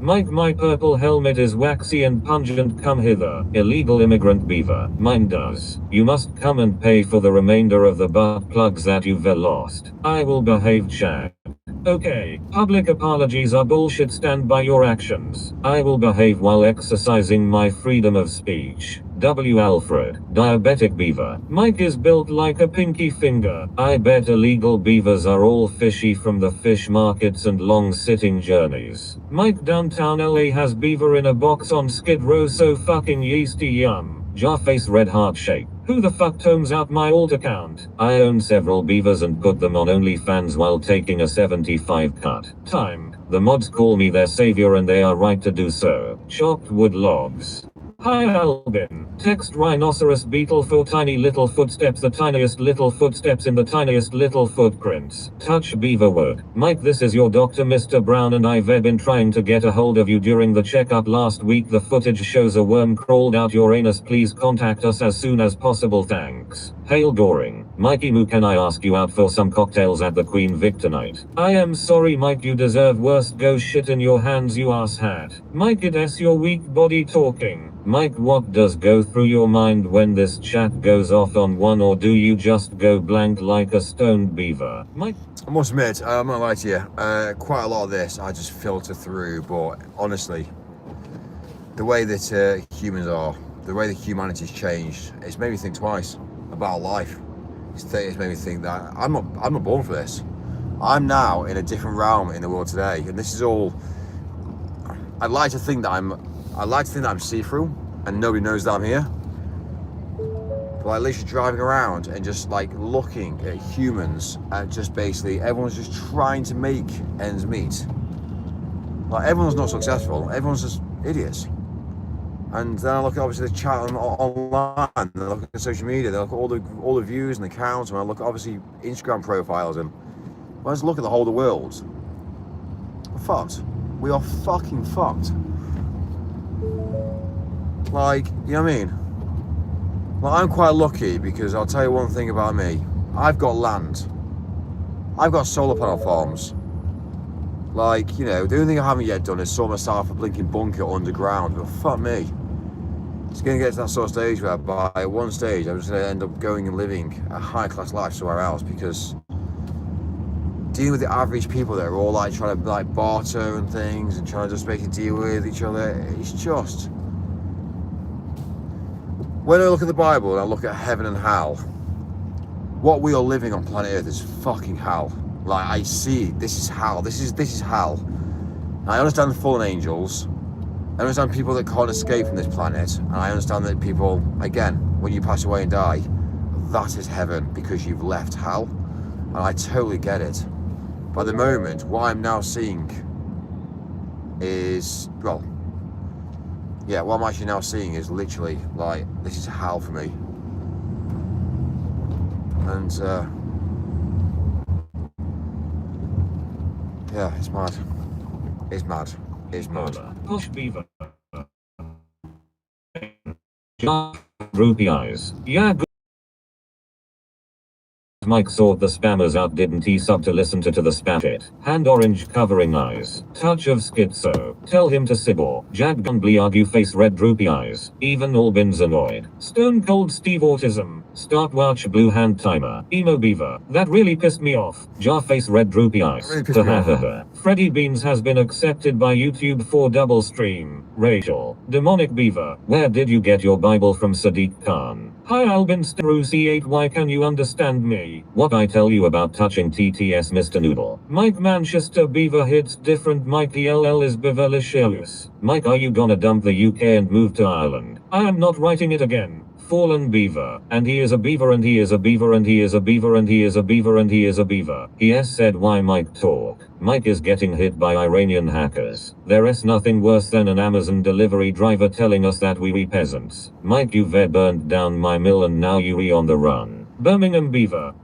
Mike, my purple helmet is waxy and pungent, come hither. Illegal immigrant beaver. Mine does. You must come and pay for the remainder of the butt plugs that you've lost. I will behave, Chad. Okay, public apologies are bullshit, stand by your actions. I will behave while exercising my freedom of speech. W Alfred. Diabetic beaver. Mike is built like a pinky finger. I bet illegal beavers are all fishy from the fish markets and long sitting journeys. Mike, downtown LA has beaver in a box on Skid Row, so fucking yeasty yum. Jarface red heart shape. Who the fuck tones out my alt account? I own several beavers and put them on OnlyFans while taking a 75 cut. Time. The mods call me their savior and they are right to do so. Chopped wood logs. Hi Albin. Text rhinoceros beetle for tiny little footsteps, the tiniest little footsteps in the tiniest little footprints. Touch beaver wood. Mike, this is your doctor Mr. Brown and I've been trying to get a hold of you during the checkup last week. The footage shows a worm crawled out your anus. Please contact us as soon as possible, thanks. Hail Goring. Mikey Moo, can I ask you out for some cocktails at the Queen Vic tonight? I am sorry Mike, you deserve worse. Go shit in your hands, you ass hat. Mike, it's your weak body talking. Mike, what does go through your mind when this chat goes off on one, or do you just go blank like a stoned beaver? Mike? I must admit, I'm not lying to you, quite a lot of this I just filter through, but honestly, the way that humans are, the way that humanity's changed, it's made me think twice about life. It's made me think that I'm not born for this. I'm now in a different realm in the world today, and this is all. I'd like to think that I'm see-through and nobody knows that I'm here. But at least you're driving around and just like looking at humans and just basically everyone's just trying to make ends meet. Like everyone's not successful, everyone's just idiots. And then I look at obviously the chat online, and I look at social media, they look at all the views and the counts, and I look at obviously Instagram profiles, and when I just look at the whole of the world, we're fucked. We are fucking fucked. Like, you know what I mean? Well, I'm quite lucky because I'll tell you one thing about me. I've got land. I've got solar panel farms. Like, you know, the only thing I haven't yet done is sort myself a blinking bunker underground, but fuck me. It's going to get to that sort of stage where by one stage I'm just going to end up going and living a high-class life somewhere else, because dealing with the average people that are all like trying to like barter and things and trying to just make a deal with each other, it's just... When I look at the Bible and I look at heaven and hell, what we are living on planet Earth is fucking hell. Like, I see, this is hell. This is hell. I understand the fallen angels. I understand people that can't escape from this planet. And I understand that people, again, when you pass away and die, that is heaven because you've left hell. And I totally get it. But at the moment, what I'm now seeing is, well, yeah, what I'm actually now seeing is literally, like, this is hell for me. And, yeah, it's mad. It's mad. It's mad. Push beaver. Droopy eyes. Yeah, good. Mike sought the spammers out, didn't he? Sub to listen to the spam shit. Hand orange covering eyes. Touch of schizo. Tell him to sibor. Jag gunbly argue face red droopy eyes. Even Albin's annoyed. Stone cold Steve autism. Start watch blue hand timer. Emo beaver. That really pissed me off. Jar face red droopy eyes. Really Freddy Beans has been accepted by YouTube for double stream. Rachel. Demonic beaver. Where did you get your Bible from? Sadiq Khan. Hi Albin Steru C8, why can you understand me? What I tell you about touching TTS Mr. Noodle. Mike Manchester beaver hits different. Mike ELL is bevelicious. Mike, are you gonna dump the UK and move to Ireland? I am not writing it again. Fallen beaver, and he is a beaver, and he is a beaver, and he is a beaver, and he is a beaver, and he is a beaver. He has said why Mike talk. Mike is getting hit by Iranian hackers. There is nothing worse than an Amazon delivery driver telling us that we peasants. Mike, you've burned down my mill and now you on the run. Birmingham beaver.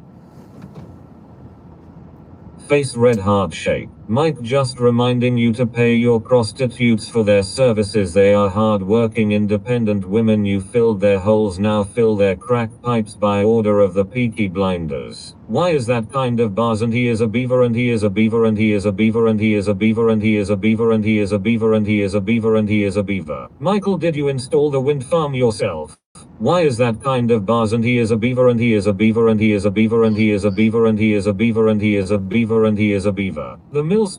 Face red heart shape. Mike, just reminding you to pay your prostitutes for their services. They are hard-working independent women. You filled their holes, now fill their crack pipes by order of the Peaky Blinders. Why is that kind of bars? And he is a beaver, and he is a beaver, and he is a beaver, and he is a beaver, and he is a beaver, and he is a beaver, and he is a beaver, and he is a beaver. Michael, did you install the wind farm yourself? Why is that kind of bars? And he is a beaver, and he is a beaver, and he is a beaver, and he is a beaver, and he is a beaver, and he is a beaver, and he is a beaver. The mills.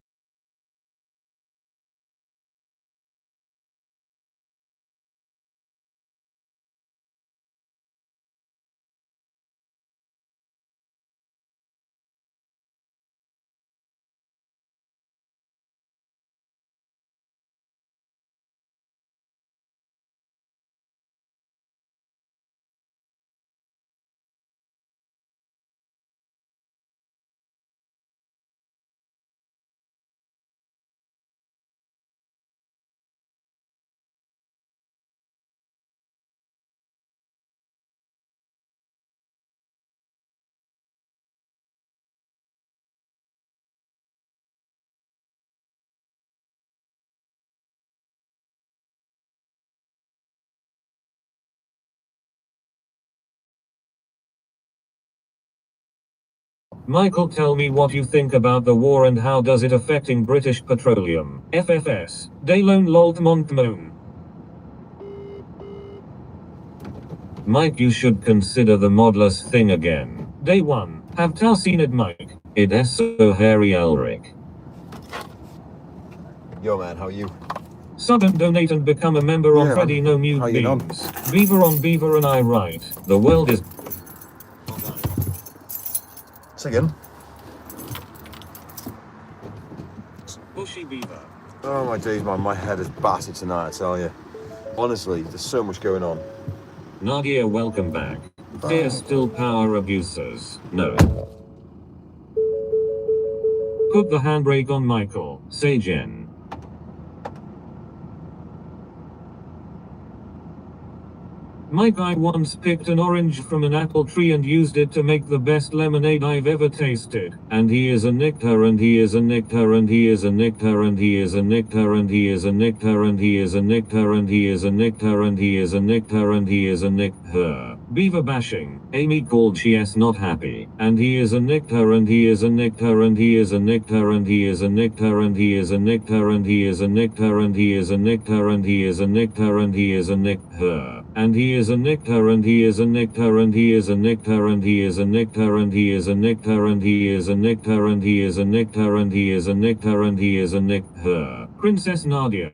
Michael, tell me what you think about the war and how does it affecting British Petroleum. FFS. Daylone Lolt Montmoon. Mike, you should consider the modless thing again. Day 1. Have thou seen it, Mike? It is so Harry Elric. Yo man, how are you? Sub and donate and become a member on Freddy No Mute Beans. Beaver on Beaver and I write. The world is... Say again. Bushy beaver. Oh my days, man, my head is battered tonight, I tell you. Honestly, there's so much going on. Nadia, welcome back. Dear still power abusers. No. Put the handbrake on Michael. Say Jen. Mike, I once picked an orange from an apple tree and used it to make the best lemonade I've ever tasted. And he is a nectar, and he is a nectar, and he is a nectar, and he is a nectar, and he is a nectar, and he is a nectar, and he is a nectar, and he is a nectar, and he is a nectar. Beaver bashing. Amy called she is not happy. And he is a nectar, and he is a nectar, and he is a nectar, and he is a nectar, and he is a nectar, and he is a nectar, and he is a nectar, and he is a nectar, and he is a nectar. And he is a nectar, and he is a nectar, and he is a nectar, and he is a nectar, and he is a nectar, and he is a nectar, and he is a nectar, and he is a nectar, and he is a nectar. Princess Nadia.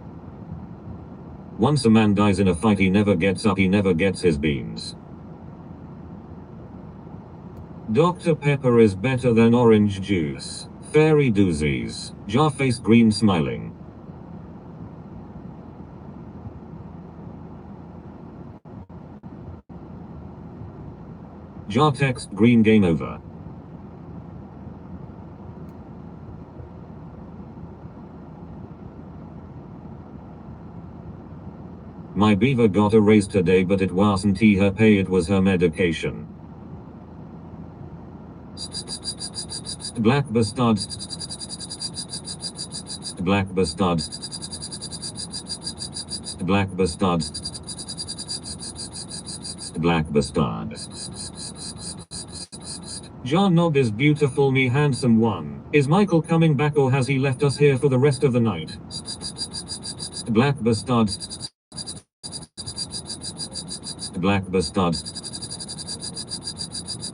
Once a man dies in a fight, he never gets up, he never gets his beans. Dr. Pepper is better than orange juice. Fairy doozies. Jar face green smiling. Jar text green game over. My beaver got a raise today, but it wasn't her pay, it was her medication. Black bastard. Black bastard. Black bastard. Black bastard. Jar Knob is beautiful, me handsome one. Is Michael coming back or has he left us here for the rest of the night? Black bastard. Black bastard.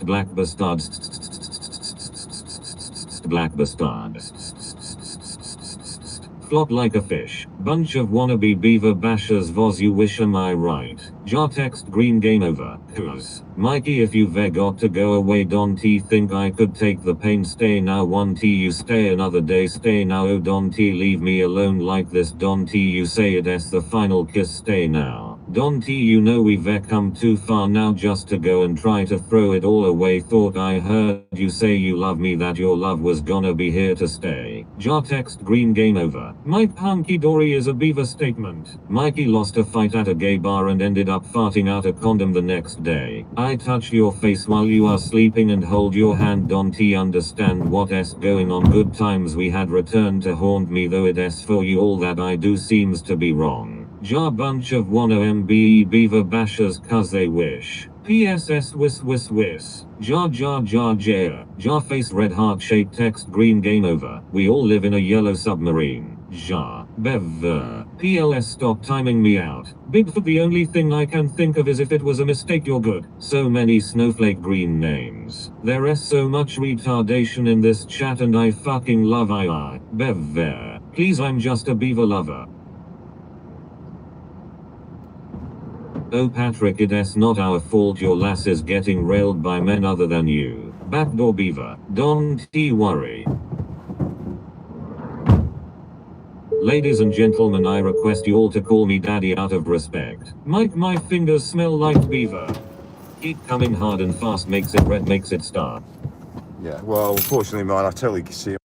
Black bastard. Black bastard. Flop like a fish. Bunch of wannabe beaver bashers, vos you wish, am I right? Jar text green game over. Who's Mikey, if you've got to go away, don't think I could take the pain? Stay now, 1T you stay another day, stay now, oh don't leave me alone like this, don't you say it's the final kiss, stay now. Don't you know we've come too far now just to go and try to throw it all away? Thought I heard you say you love me, that your love was gonna be here to stay. Jar text green game over. Mike hunky dory is a beaver statement. Mikey lost a fight at a gay bar and ended up farting out a condom the next day. I touch your face while you are sleeping and hold your hand, don't understand what's going on? Good times we had return to haunt me, though it's for you all that I do seems to be wrong. Jar bunch of wanna MBE beaver bashers cause they wish. PSS wiss wiss wiss. Jar jar jar jar. Jar face red heart shaped text green game over. We all live in a yellow submarine. Jar. Beaver. PLS stop timing me out. Bigfoot, the only thing I can think of is if it was a mistake, you're good. So many snowflake green names. There's so much retardation in this chat and I fucking love I. Beaver. Please, I'm just a beaver lover. Oh Patrick, it's not our fault your lass is getting railed by men other than you. Backdoor beaver. Don't worry. Ladies and gentlemen, I request you all to call me daddy out of respect. Mike, my fingers smell like beaver. Keep coming hard and fast, makes it red, makes it start. Yeah, well, unfortunately, man, I totally see